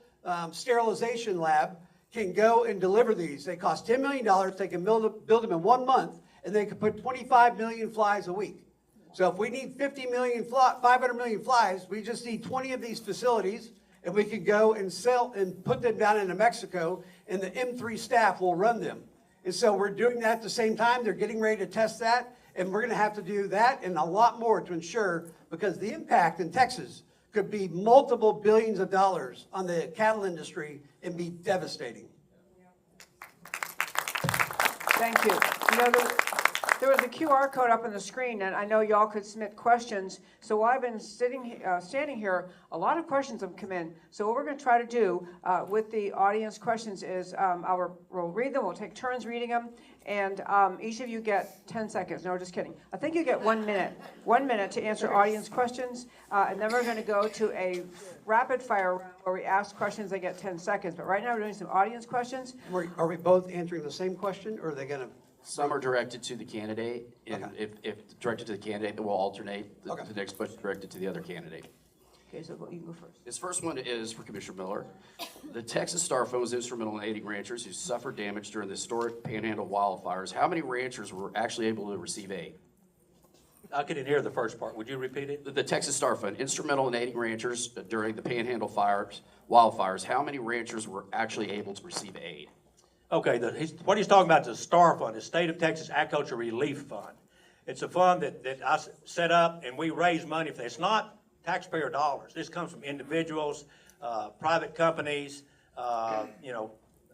sterilization lab, can go and deliver these. They cost $10 million. They can build them in 1 month, and they can put 25 million flies a week. So if we need 500 million flies, we just need 20 of these facilities, and we can go and sell and put them down into Mexico, and the M3 staff will run them. And so we're doing that at the same time. They're getting ready to test that, and we're going to have to do that and a lot more to ensure, because the impact in Texas could be multiple billions of dollars on the cattle industry and be devastating. Thank you. You know, there was a QR code up on the screen, and I know y'all could submit questions. So while I've been standing here, a lot of questions have come in. So what we're going to try to do with the audience questions is we'll read them. We'll take turns reading them, and each of you get 10 seconds. No, just kidding. I think you get 1 minute. 1 minute to answer audience questions, and then we're going to go to a rapid fire round where we ask questions. They get 10 seconds. But right now we're doing some audience questions. Are we both answering the same question, or are they going to? Some are directed to the candidate, and if directed to the candidate, then we'll alternate. The next question directed to the other candidate. Okay, so you can go first. This first one is for Commissioner Miller. The Texas Star Fund was instrumental in aiding ranchers who suffered damage during the historic Panhandle wildfires. How many ranchers were actually able to receive aid? I couldn't hear the first part. Would you repeat it? The Texas Star Fund, instrumental in aiding ranchers during the Panhandle wildfires. How many ranchers were actually able to receive aid? Okay, what he's talking about is the STAR Fund, the State of Texas Agriculture Relief Fund. It's a fund that I set up, and we raise money. It's not taxpayer dollars. This comes from individuals, private companies,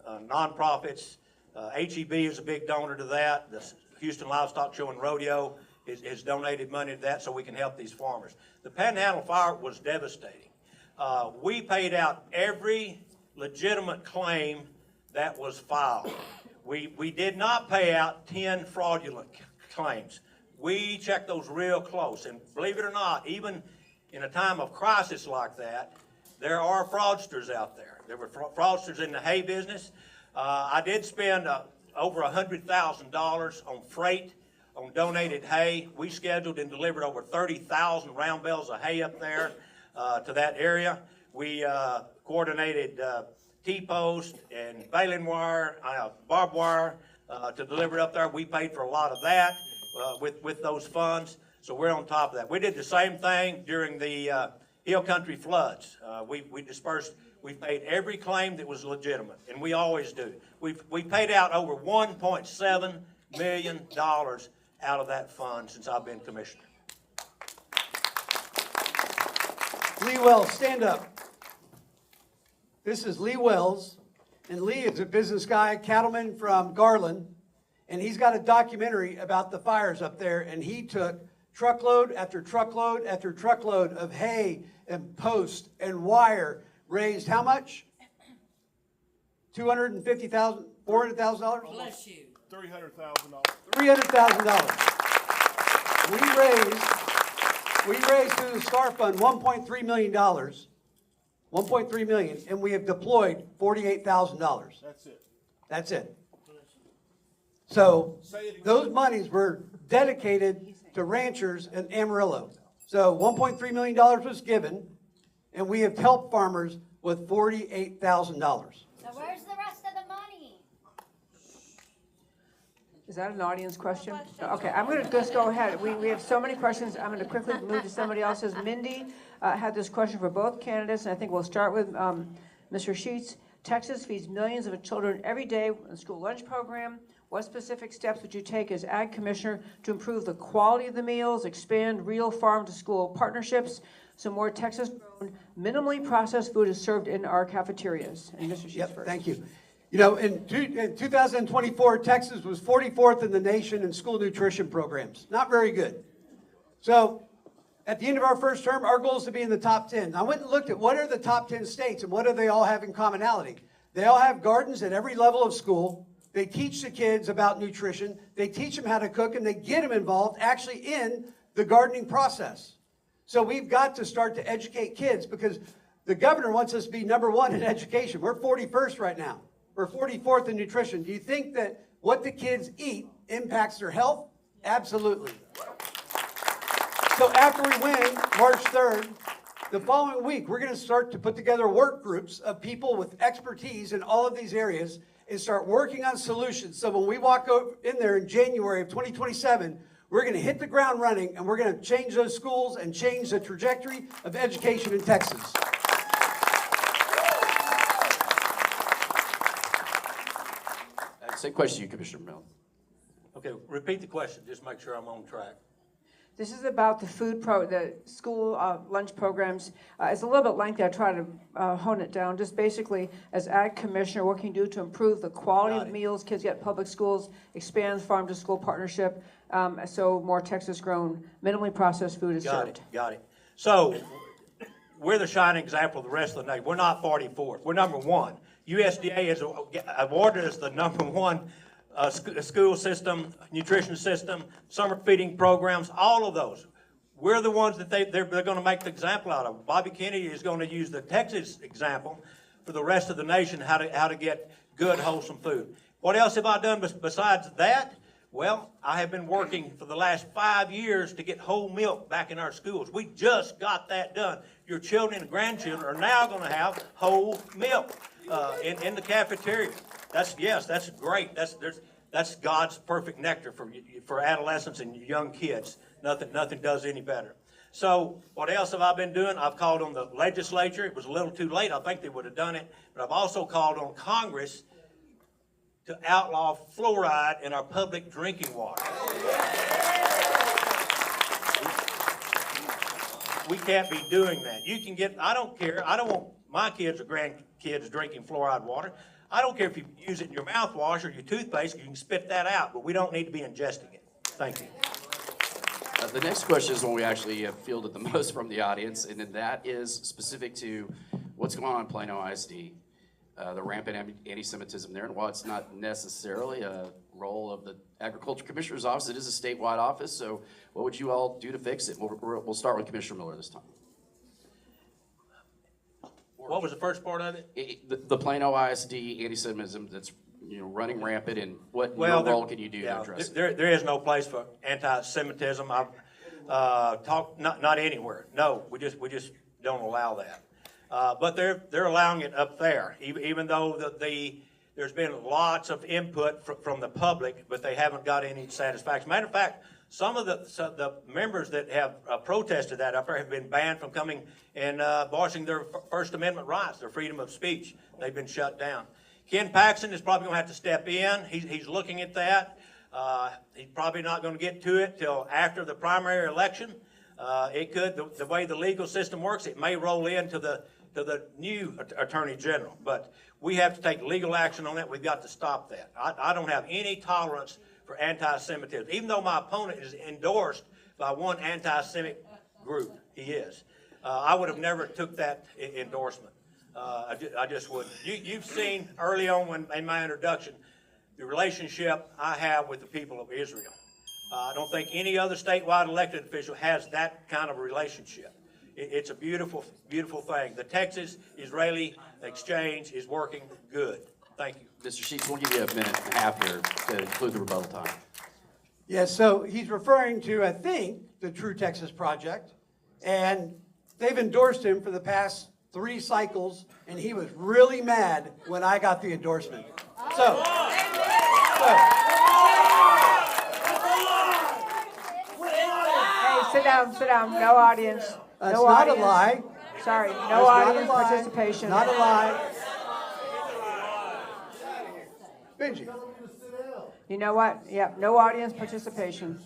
nonprofits. HEB is a big donor to that. The Houston Livestock Show and Rodeo has donated money to that so we can help these farmers. The Panhandle fire was devastating. We paid out every legitimate claim that was filed. We did not pay out 10 fraudulent claims. We checked those real close, and believe it or not, even in a time of crisis like that, there are fraudsters out there. There were fraudsters in the hay business. I did spend over $100,000 on freight, on donated hay. We scheduled and delivered over 30,000 round bales of hay up there to that area. We coordinated T-post and baling wire, barbed wire to deliver up there. We paid for a lot of that with those funds, so we're on top of that. We did the same thing during the Hill Country floods. We dispersed, we paid every claim that was legitimate, and we always do. We paid out over $1.7 million out of that fund since I've been commissioner. Lee Wells, stand up. This is Lee Wells, and Lee is a business guy, cattleman from Garland, and he's got a documentary about the fires up there, and he took truckload after truckload after truckload of hay and post and wire, raised how much? $250,000, $400,000? Bless you. $300,000. $300,000. We raised through the Star Fund $1.3 million. $1.3 million, and we have deployed $48,000. That's it. That's it. So those monies were dedicated to ranchers in Amarillo. So $1.3 million was given, and we have helped farmers with $48,000. So where's the rest of the money? Is that an audience question? Okay, I'm going to just go ahead. We have so many questions. I'm going to quickly move to somebody else's. Mindy had this question for both candidates, and I think we'll start with Mr. Sheets. Texas feeds millions of children every day in the school lunch program. What specific steps would you take as Ag Commissioner to improve the quality of the meals, expand real farm-to-school partnerships, so more Texas-grown, minimally processed food is served in our cafeterias? And Mr. Sheets first. Thank you. You know, in 2024, Texas was 44th in the nation in school nutrition programs. Not very good. So at the end of our first term, our goal is to be in the top 10. I went and looked at what are the top 10 states and what do they all have in commonality. They all have gardens at every level of school. They teach the kids about nutrition. They teach them how to cook, and they get them involved actually in the gardening process. So we've got to start to educate kids because the governor wants us to be #1 in education. We're 41st right now. We're 44th in nutrition. Do you think that what the kids eat impacts their health? Absolutely. So after we win, March 3rd, the following week, we're going to start to put together work groups of people with expertise in all of these areas and start working on solutions. So when we walk in there in January of 2027, we're going to hit the ground running, and we're going to change those schools and change the trajectory of education in Texas. Same question to you, Commissioner Miller. Okay, repeat the question, just make sure I'm on track. This is about the school lunch programs. It's a little bit lengthy. I try to hone it down. Just basically, as Ag Commissioner, what can you do to improve the quality of meals kids get in public schools, expand farm-to-school partnership, so more Texas-grown, minimally processed food is served? Got it. So, we're the shining example of the rest of the nation. We're not 44th. We're #1. USDA has awarded us the #1 school system, nutrition system, summer feeding programs, all of those. We're the ones that they're going to make the example out of. Bobby Kennedy is going to use the Texas example for the rest of the nation, how to get good, wholesome food. What else have I done besides that? Well, I have been working for the last 5 years to get whole milk back in our schools. We just got that done. Your children and grandchildren are now going to have whole milk in the cafeteria. That's great. That's God's perfect nectar for adolescents and young kids. Nothing does any better. So what else have I been doing? I've called on the legislature. It was a little too late. I think they would have done it. But I've also called on Congress to outlaw fluoride in our public drinking water. We can't be doing that. I don't care. I don't want my kids or grandkids drinking fluoride water. I don't care if you use it in your mouthwash or your toothpaste, you can spit that out, but we don't need to be ingesting it. Thank you. The next question is one we actually have fielded the most from the audience, and then that is specific to what's going on in Plano ISD, the rampant anti-Semitism there. And while it's not necessarily a role of the Agriculture Commissioner's Office, it is a statewide office, so what would you all do to fix it? We'll start with Commissioner Miller this time. What was the first part of it? The Plano ISD anti-Semitism that's running rampant, and what role can you do to address it? There is no place for anti-Semitism. I've talked not anywhere. No, we just don't allow that. But they're allowing it up there, even though there's been lots of input from the public, but they haven't got any satisfaction. Matter of fact, some of the members that have protested that up there have been banned from coming and voicing their First Amendment rights, their freedom of speech. They've been shut down. Ken Paxton is probably going to have to step in. He's looking at that. He's probably not going to get to it till after the primary election. It could, the way the legal system works, it may roll into the new Attorney General. But we have to take legal action on that. We've got to stop that. I don't have any tolerance for anti-Semitism, even though my opponent is endorsed by one anti-Semitic group. He is. I would have never took that endorsement. I just wouldn't. You've seen early on in my introduction the relationship I have with the people of Israel. I don't think any other statewide elected official has that kind of a relationship. It's a beautiful, beautiful thing. The Texas-Israeli exchange is working good. Thank you. Mr. Sheets, we'll give you a minute and a half here to include the rebuttal time. Yes, so he's referring to, I think, the True Texas Project, and they've endorsed him for the past 3 cycles, and he was really mad when I got the endorsement. So Hey, sit down. No audience. That's no not audience. a lie. Sorry, no That's audience not a lie. participation. Not a lie. Benji. You know what? Yeah, no audience participation.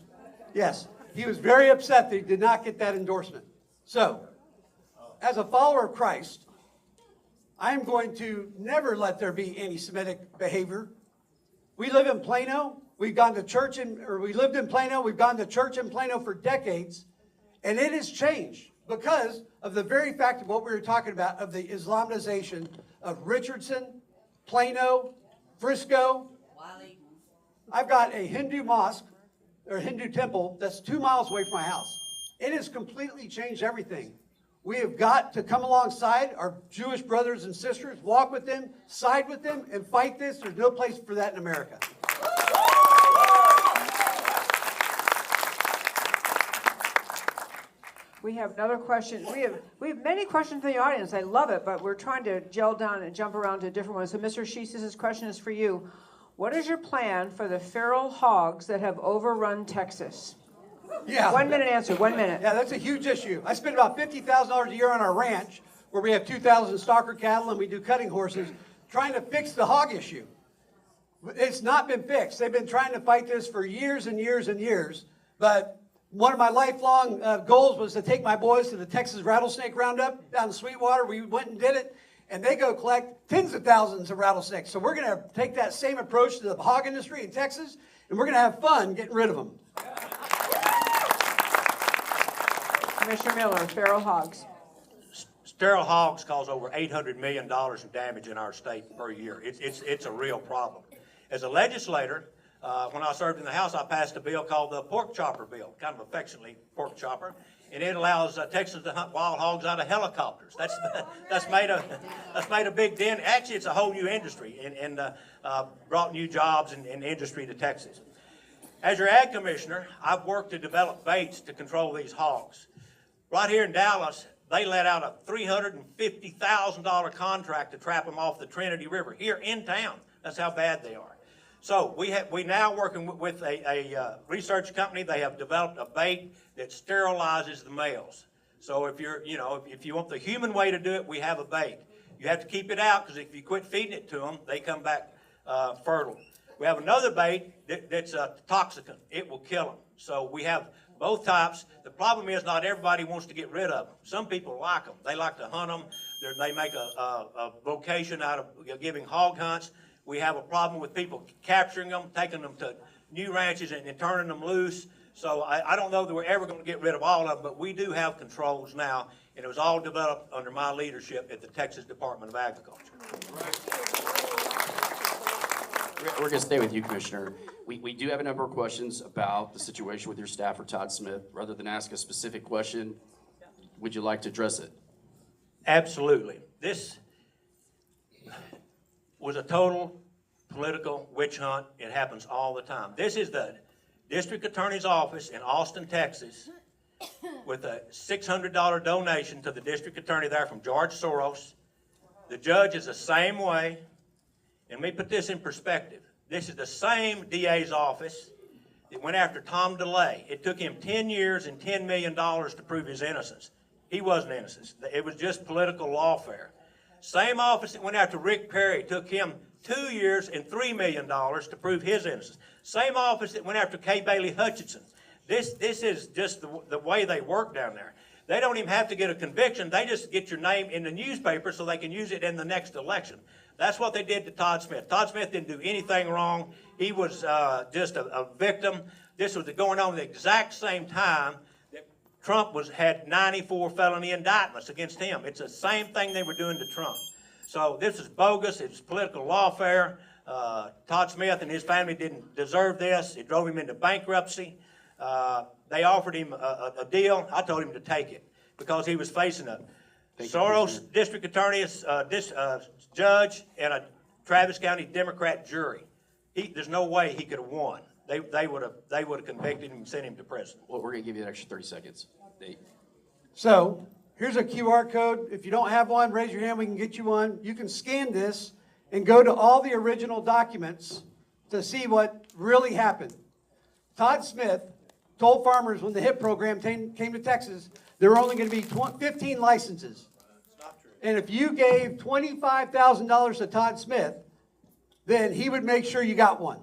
Yes, he was very upset that he did not get that endorsement. So, as a follower of Christ, I am going to never let there be anti-Semitic behavior. We live in Plano. We've gone to church we lived in Plano. We've gone to church in Plano for decades. And it has changed because of the very fact of what we were talking about, of the Islamization of Richardson, Plano, Frisco. I've got a Hindu mosque or Hindu temple that's 2 miles away from my house. It has completely changed everything. We have got to come alongside our Jewish brothers and sisters, walk with them, side with them, and fight this. There's no place for that in America. We have another question. We have many questions from the audience. I love it, but we're trying to gel down and jump around to different ones. So, Mr. Sheets, this question is for you. What is your plan for the feral hogs that have overrun Texas? Yeah. 1 minute answer, 1 minute. Yeah, that's a huge issue. I spend about $50,000 a year on our ranch, where we have 2,000 stalker cattle and we do cutting horses, trying to fix the hog issue. It's not been fixed. They've been trying to fight this for years and years and years, but one of my lifelong goals was to take my boys to the Texas Rattlesnake Roundup down in Sweetwater. We went and did it, and they go collect tens of thousands of rattlesnakes. So we're going to take that same approach to the hog industry in Texas, and we're going to have fun getting rid of them. Commissioner Miller, feral hogs. Sterile hogs cause over $800 million in damage in our state per year. It's a real problem. As a legislator, when I served in the House, I passed a bill called the Pork Chopper Bill, kind of affectionately Pork Chopper, and it allows Texans to hunt wild hogs out of helicopters. That's made a big dent. Actually, it's a whole new industry and brought new jobs and industry to Texas. As your ag commissioner, I've worked to develop baits to control these hogs. Right here in Dallas, they let out a $350,000 contract to trap them off the Trinity River here in town. That's how bad they are. So we now working with a research company. They have developed a bait that sterilizes the males. So if you want the human way to do it, we have a bait. You have to keep it out because if you quit feeding it to them, they come back fertile. We have another bait that's a toxicant. It will kill them. So we have both types. The problem is not everybody wants to get rid of them. Some people like them. They like to hunt them. They make a vocation out of giving hog hunts. We have a problem with people capturing them, taking them to new ranches and turning them loose. So I don't know that we're ever going to get rid of all of them, but we do have controls now, and it was all developed under my leadership at the Texas Department of Agriculture. We're going to stay with you, Commissioner. We do have a number of questions about the situation with your staffer, Todd Smith. Rather than ask a specific question, would you like to address it? Absolutely. This was a total political witch hunt. It happens all the time. This is the district attorney's office in Austin, Texas, with a $600 donation to the district attorney there from George Soros. The judge is the same way. And let me put this in perspective. This is the same DA's office that went after Tom DeLay. It took him 10 years and $10 million to prove his innocence. He wasn't innocent. It was just political lawfare. Same office that went after Rick Perry. It took him 2 years and $3 million to prove his innocence. Same office that went after Kay Bailey Hutchinson. This is just the way they work down there. They don't even have to get a conviction. They just get your name in the newspaper so they can use it in the next election. That's what they did to Todd Smith. Todd Smith didn't do anything wrong. He was just a victim. This was going on at the exact same time that Trump had 94 felony indictments against him. It's the same thing they were doing to Trump. So this is bogus. It's political lawfare. Todd Smith and his family didn't deserve this. It drove him into bankruptcy. They offered him a deal. I told him to take it because he was facing a Soros district attorney, judge, and a Travis County Democrat jury. There's no way he could have won. They would have convicted him and sent him to prison. Well, we're going to give you an extra 30 seconds. So here's a QR code. If you don't have one, raise your hand. We can get you one. You can scan this and go to all the original documents to see what really happened. Todd Smith told farmers when the HIP program came to Texas, there were only going to be 15 licenses. And if you gave $25,000 to Todd Smith, then he would make sure you got one.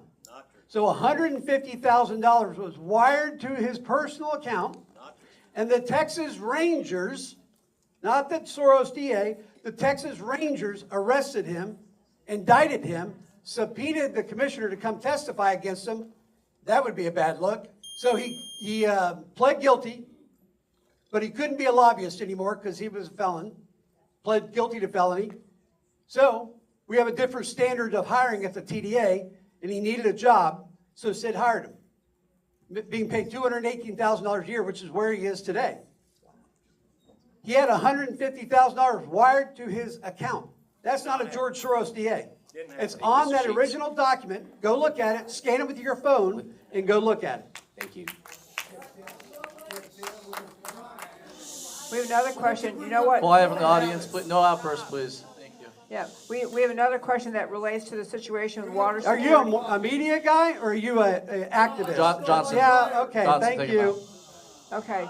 So $150,000 was wired to his personal account, and the Texas Rangers, not the Soros DA, the Texas Rangers arrested him, indicted him, subpoenaed the commissioner to come testify against him, that would be a bad look. So he pled guilty, but he couldn't be a lobbyist anymore because he was a felon, pled guilty to felony. So we have a different standard of hiring at the TDA, and he needed a job, so Sid hired him, being paid $218,000 a year, which is where he is today. He had $150,000 wired to his account. That's not a George Soros DA. It's on that original document. Go look at it, scan it with your phone, and go look at it. Thank you. We have another question. You know what? Quiet from the audience, please. No outbursts, please. Thank you. Yeah, we have another question that relates to the situation with water Are security. you a media guy or are you an activist? Johnson. Yeah, okay, Johnson, thank take it you. Okay,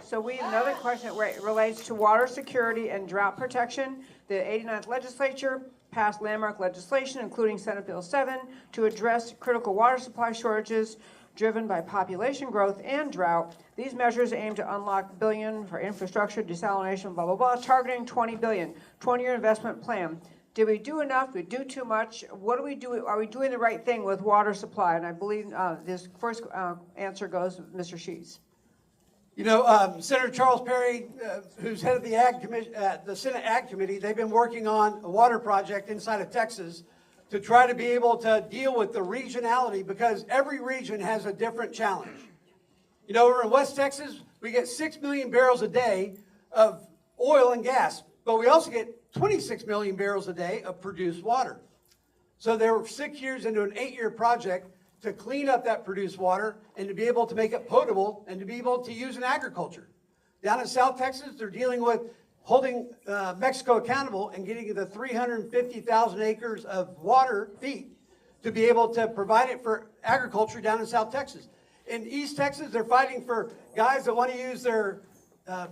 so we have another question that relates to water security and drought protection. The 89th legislature passed landmark legislation, including Senate Bill 7, to address critical water supply shortages driven by population growth and drought. These measures aim to unlock billion for infrastructure, desalination, blah, blah, blah, targeting $20 billion, 20-year investment plan. Did we do enough? Did we do too much? What do we do? Are we doing the right thing with water supply? And I believe this first answer goes with Mr. Sheets. You know, Senator Charles Perry, who's head of the the Senate Ag Committee, they've been working on a water project inside of Texas to try to be able to deal with the regionality, because every region has a different challenge. You know, over in West Texas, we get 6 million barrels a day of oil and gas, but we also get 26 million barrels a day of produced water. So they were 6 years into an 8-year project to clean up that produced water and to be able to make it potable and to be able to use in agriculture. Down in South Texas, they're dealing with holding Mexico accountable and getting the 350,000 acres of water feet to be able to provide it for agriculture down in South Texas. In East Texas, they're fighting for guys that want to use their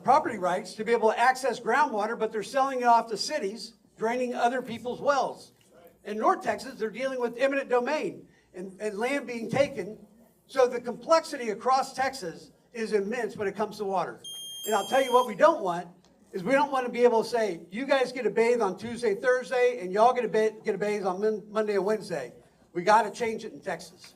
property rights to be able to access groundwater, but they're selling it off to cities, draining other people's wells. In North Texas, they're dealing with eminent domain and land being taken. So the complexity across Texas is immense when it comes to water. And I'll tell you what we don't want is we don't want to be able to say, you guys get a bathe on Tuesday, Thursday, and y'all get a bathe on Monday and Wednesday. We got to change it in Texas.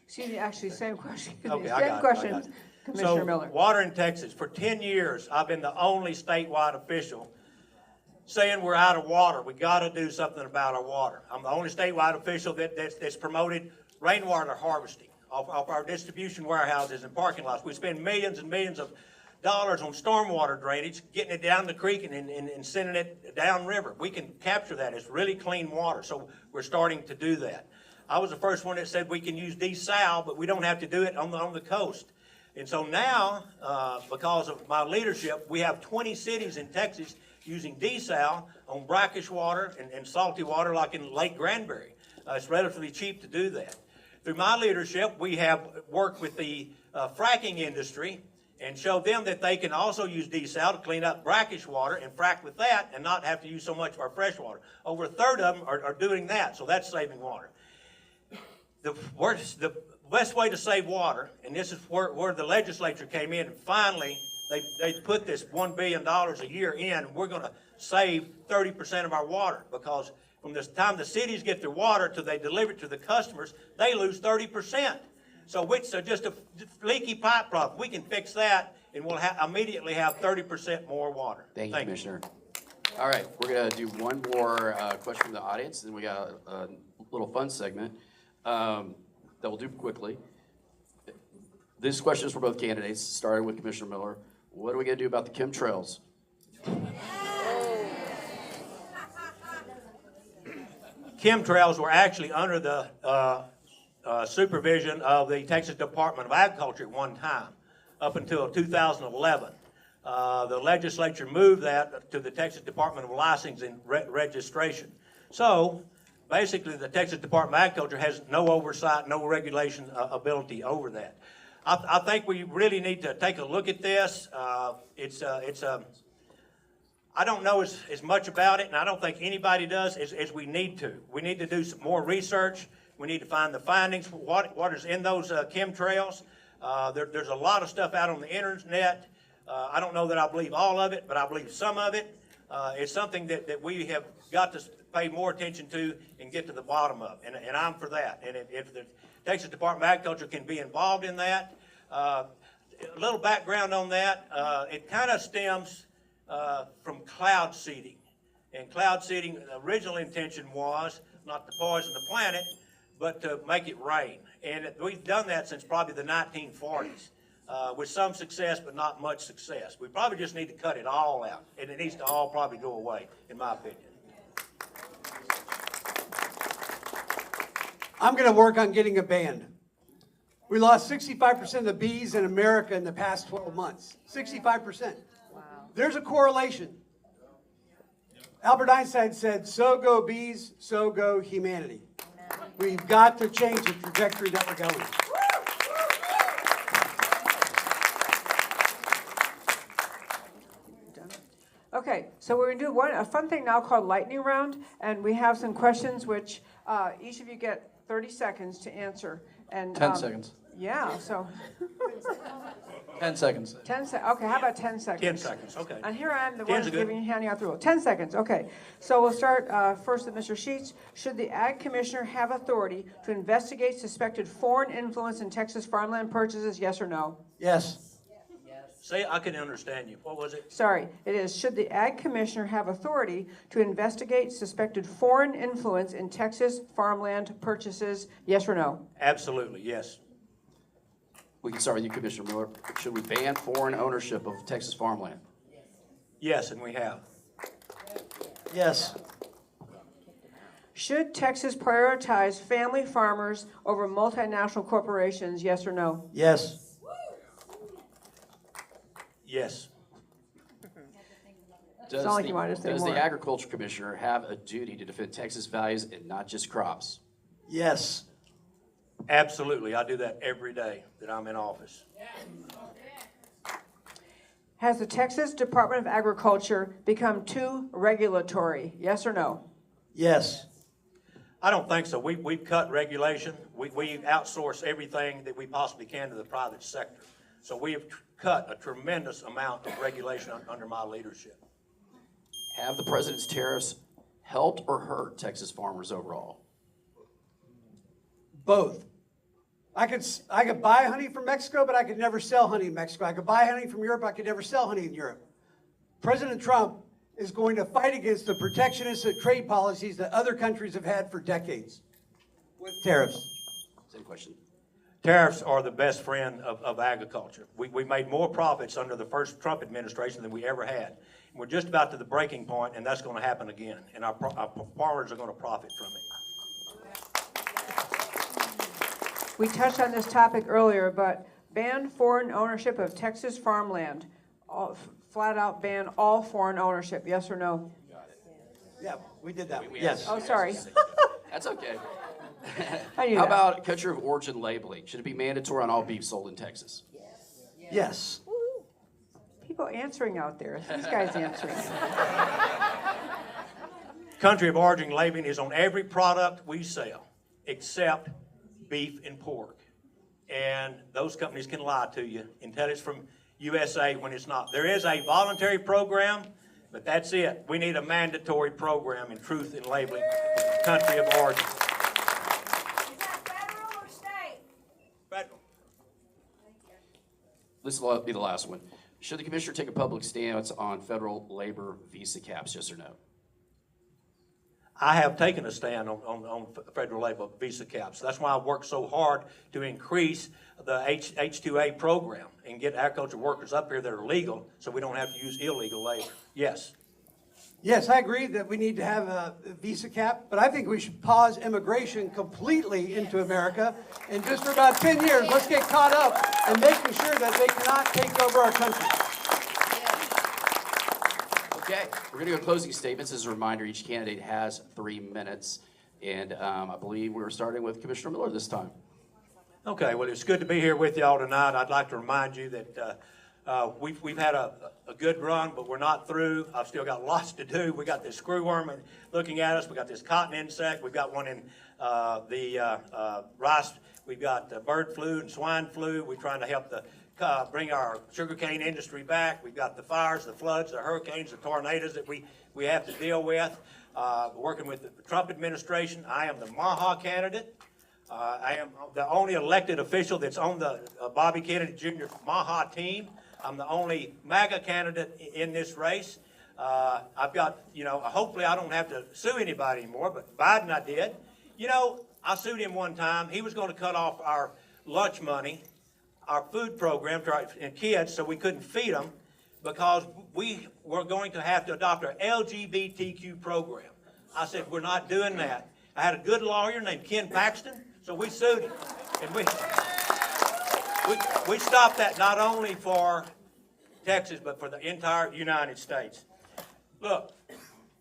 Excuse me, actually, same question. Okay, Same question, Commissioner So, Miller. water in Texas, for 10 years, I've been the only statewide official saying we're out of water. We got to do something about our water. I'm the only statewide official that's promoted rainwater harvesting off our distribution warehouses and parking lots. We spend millions and millions of dollars on stormwater drainage, getting it down the creek and sending it downriver. We can capture that. It's really clean water, so we're starting to do that. I was the first one that said we can use desal, but we don't have to do it on the coast. And so now, because of my leadership, we have 20 cities in Texas using desal on brackish water and salty water like in Lake Granbury. It's relatively cheap to do that. Through my leadership, we have worked with the fracking industry and showed them that they can also use desal to clean up brackish water and frack with that and not have to use so much of our fresh water. Over a third of them are doing that, so that's saving water. The best way to save water, and this is where the legislature came in, and finally they put this $1 billion a year in. We're going to save 30% of our water, because from the time the cities get their water till they deliver it to the customers, they lose 30%. So it's just a leaky pipe problem. We can fix that, and we'll immediately have 30% more water. Thank you, Commissioner. All right, we're going to do one more question from the audience, and then we got a little fun segment that we'll do quickly. This question is for both candidates, starting with Commissioner Miller. What are we going to do about the chemtrails? Chemtrails were actually under the supervision of the Texas Department of Agriculture at one time, up until 2011. The legislature moved that to the Texas Department of Licensing and Registration. So, basically, the Texas Department of Agriculture has no oversight, no regulation ability over that. I think we really need to take a look at this. I don't know as much about it, and I don't think anybody does as we need to. We need to do some more research. We need to find the findings, what is in those chemtrails. There's a lot of stuff out on the internet. I don't know that I believe all of it, but I believe some of it. It's something that we have got to pay more attention to and get to the bottom of, and I'm for that. And if the Texas Department of Agriculture can be involved in that, a little background on that, it kind of stems from cloud seeding. And cloud seeding, the original intention was not to poison the planet, but to make it rain. And we've done that since probably the 1940s. With some success, but not much success. We probably just need to cut it all out, and it needs to all probably go away, in my opinion. I'm going to work on getting a ban. We lost 65% of the bees in America in the past 12 months. 65%. Wow. There's a correlation. Albert Einstein said, so go bees, so go humanity. We've got to change the trajectory that we're going. Okay, so we're going to do a fun thing now called lightning round, and we have some questions which each of you get 30 seconds to answer. And 10 seconds. Yeah, so 10 seconds. 10 seconds. Okay, how about 10 seconds? 10 seconds, okay. And here I am, the 10's one good. handing out the rule. 10 seconds, okay. So we'll start first with Mr. Sheets. Should the Ag Commissioner have authority to investigate suspected foreign influence in Texas farmland purchases, yes or no? Yes. Say, I couldn't understand you. What was it? Sorry, it is, should the Ag Commissioner have authority to investigate suspected foreign influence in Texas farmland purchases, yes or no? Absolutely, yes. We can start with you, Commissioner Miller. Should we ban foreign ownership of Texas farmland? Yes, and we have. Yes. Should Texas prioritize family farmers over multinational corporations, yes or no? Yes. Yes. Does Sound like you wanted to say more. the Agriculture Commissioner have a duty to defend Texas values and not just crops? Yes. Absolutely. I do that every day that I'm in office. Has the Texas Department of Agriculture become too regulatory, yes or no? Yes. I don't think so. We've cut regulation. We outsource everything that we possibly can to the private sector. So we have cut a tremendous amount of regulation under my leadership. Have the president's tariffs helped or hurt Texas farmers overall? Both. I could buy honey from Mexico, but I could never sell honey in Mexico. I could buy honey from Europe, I could never sell honey in Europe. President Trump is going to fight against the protectionist trade policies that other countries have had for decades with tariffs. Same question. Tariffs are the best friend of agriculture. We made more profits under the first Trump administration than we ever had. We're just about to the breaking point, and that's going to happen again, and our farmers are going to profit from it. We touched on this topic earlier, but ban foreign ownership of Texas farmland. Flat out ban all foreign ownership, yes or no? Yeah, we did that. Yes. Oh, sorry. That's okay. I knew How that. about country of origin labeling? Should it be mandatory on all beef sold in Texas? Yes. People answering out there. These guys answering. Country of origin labeling is on every product we sell, except beef and pork. And those companies can lie to you and tell it's from USA when it's not. There is a voluntary program, but that's it. We need a mandatory program in truth in labeling country of origin. Is that federal or state? Federal. This will be the last one. Should the commissioner take a public stance on federal labor visa caps, yes or no? I have taken a stand on federal labor visa caps. That's why I've worked so hard to increase the H-2A program and get agriculture workers up here that are legal so we don't have to use illegal labor. Yes. Yes, I agree that we need to have a visa cap, but I think we should pause immigration completely into America. And just for about 10 years, let's get caught up in making sure that they cannot take over our country. Okay, we're going to go closing statements. As a reminder, each candidate has 3 minutes. And I believe we're starting with Commissioner Miller this time. Okay, well, it's good to be here with y'all tonight. I'd like to remind you that We've had a good run, but we're not through. I've still got lots to do. We got this screwworm looking at us. We got this cotton insect. We've got one in the rice. We've got bird flu and swine flu. We're trying to help bring our sugarcane industry back. We've got the fires, the floods, the hurricanes, the tornadoes that we have to deal with. Working with the Trump administration. I am the Maha candidate. I am the only elected official that's on the Bobby Kennedy Jr. Maha team. I'm the only MAGA candidate in this race. I've got, hopefully I don't have to sue anybody anymore, but Biden I did. I sued him one time. He was going to cut off our lunch money, our food program to our kids, so we couldn't feed them because we were going to have to adopt our LGBTQ program. I said, we're not doing that. I had a good lawyer named Ken Paxton, so we sued him. And we stopped that not only for Texas, but for the entire United States. Look,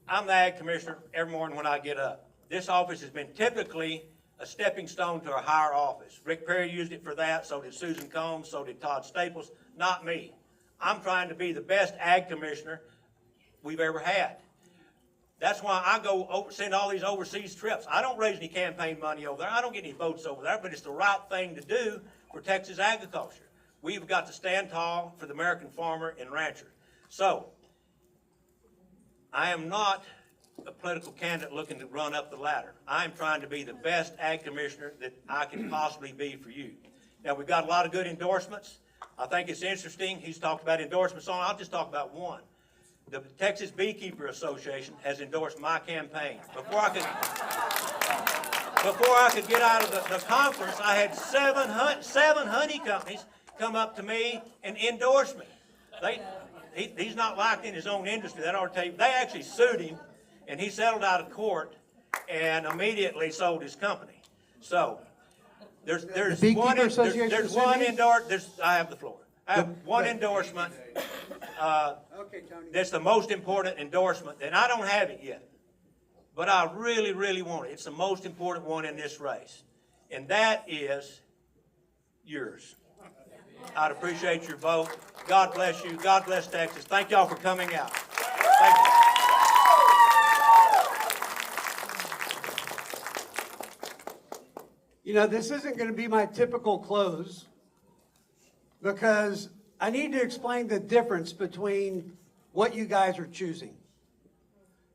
I'm the Ag Commissioner every morning when I get up. This office has been typically a stepping stone to a higher office. Rick Perry used it for that, so did Susan Combs, so did Todd Staples, not me. I'm trying to be the best Ag Commissioner we've ever had. That's why I go send all these overseas trips. I don't raise any campaign money over there. I don't get any votes over there, but it's the right thing to do for Texas agriculture. We've got to stand tall for the American farmer and rancher. So, I am not a political candidate looking to run up the ladder. I'm trying to be the best Ag Commissioner that I can possibly be for you. Now, we've got a lot of good endorsements. I think it's interesting. He's talked about endorsements on. I'll just talk about one. The Texas Beekeeper Association has endorsed my campaign. Before I could get out of the conference, I had seven honey companies come up to me and endorse me. He's not liked in his own industry. That ought to tell you. They actually sued him, and he settled out of court and immediately sold his company. So there's one endorsement. I have the floor. I have one endorsement. That's the most important endorsement, and I don't have it yet. But I really, really want it. It's the most important one in this race, and that is yours. I'd appreciate your vote. God bless you. God bless Texas. Thank y'all for coming out. Thank you. This isn't going to be my typical close because I need to explain the difference between what you guys are choosing.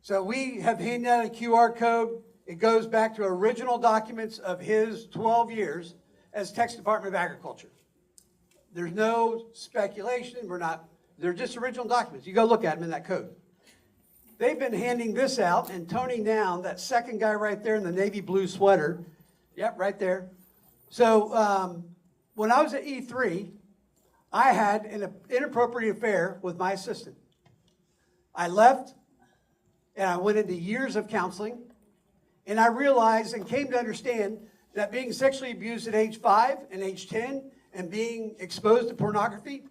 So we have handed out a QR code. It goes back to original documents of his 12 years as Texas Department of Agriculture. There's no speculation. They're just original documents. You go look at them in that code. They've been handing this out, and Tony Noun, that second guy right there in the navy blue sweater, yep, right there. So when I was at E3, I had an inappropriate affair with my assistant. I left, and I went into years of counseling, and I realized and came to understand that being sexually abused at age 5 and age 10 and being exposed to pornography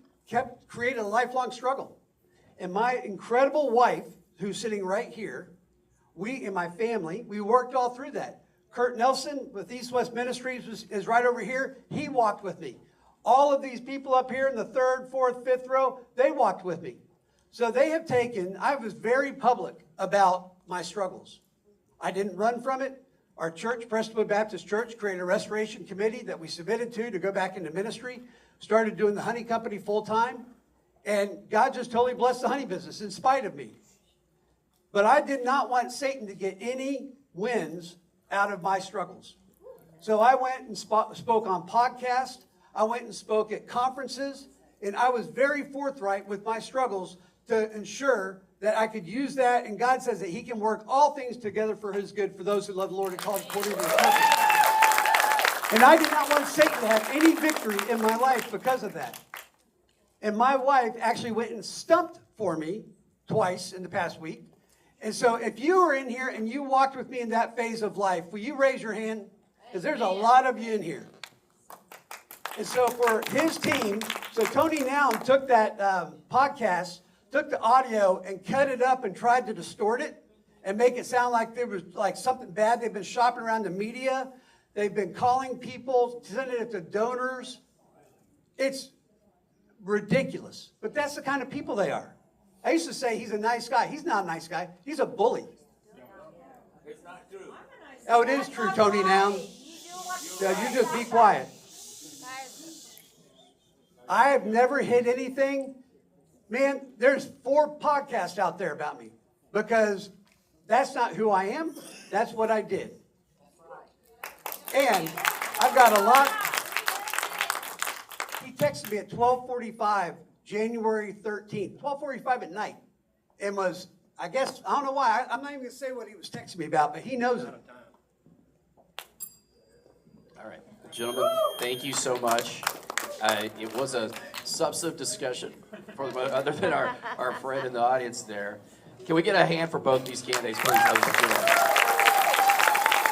created a lifelong struggle. And my incredible wife, who's sitting right here, we and my family, we worked all through that. Kurt Nelson with East West Ministries is right over here. He walked with me. All of these people up here in the 3rd, 4th, 5th row, they walked with me. So they have I was very public about my struggles. I didn't run from it. Our church, Prestonwood Baptist Church, created a restoration committee that we submitted to go back into ministry, started doing the honey company full time, and God just totally blessed the honey business in spite of me. But I did not want Satan to get any wins out of my struggles. So I went and spoke on podcasts. I went and spoke at conferences, and I was very forthright with my struggles to ensure that I could use that, and God says that he can work all things together for his good for those who love the Lord and called according to his purpose. And I did not want Satan to have any victory in my life because of that. And my wife actually went and stumped for me twice in the past week. And so if you were in here and you walked with me in that phase of life, will you raise your hand? Because there's a lot of you in here. And so for his team, so Tony Noun took that podcast, took the audio and cut it up and tried to distort it and make it sound like there was like something bad. They've been shopping around the media. They've been calling people, sending it to donors. ridiculous. But that's the kind of people they are. I used to say he's a nice guy. He's not a nice guy. He's a bully. It's not true. Oh, it is true, Tony Noun. Yeah, you just be quiet. I have never hid anything. Man, there's 4 podcasts out there about me because that's not who I am. That's what I did. And I've got a lot. He texted me at 12:45, January 13th, 12:45 at night, and was, I guess, I don't know why. I'm not even going to say what he was texting me about, but he knows it. All right, gentlemen, thank you so much. It was a substantive discussion, other than our friend in the audience there. Can we get a hand for both these candidates, please?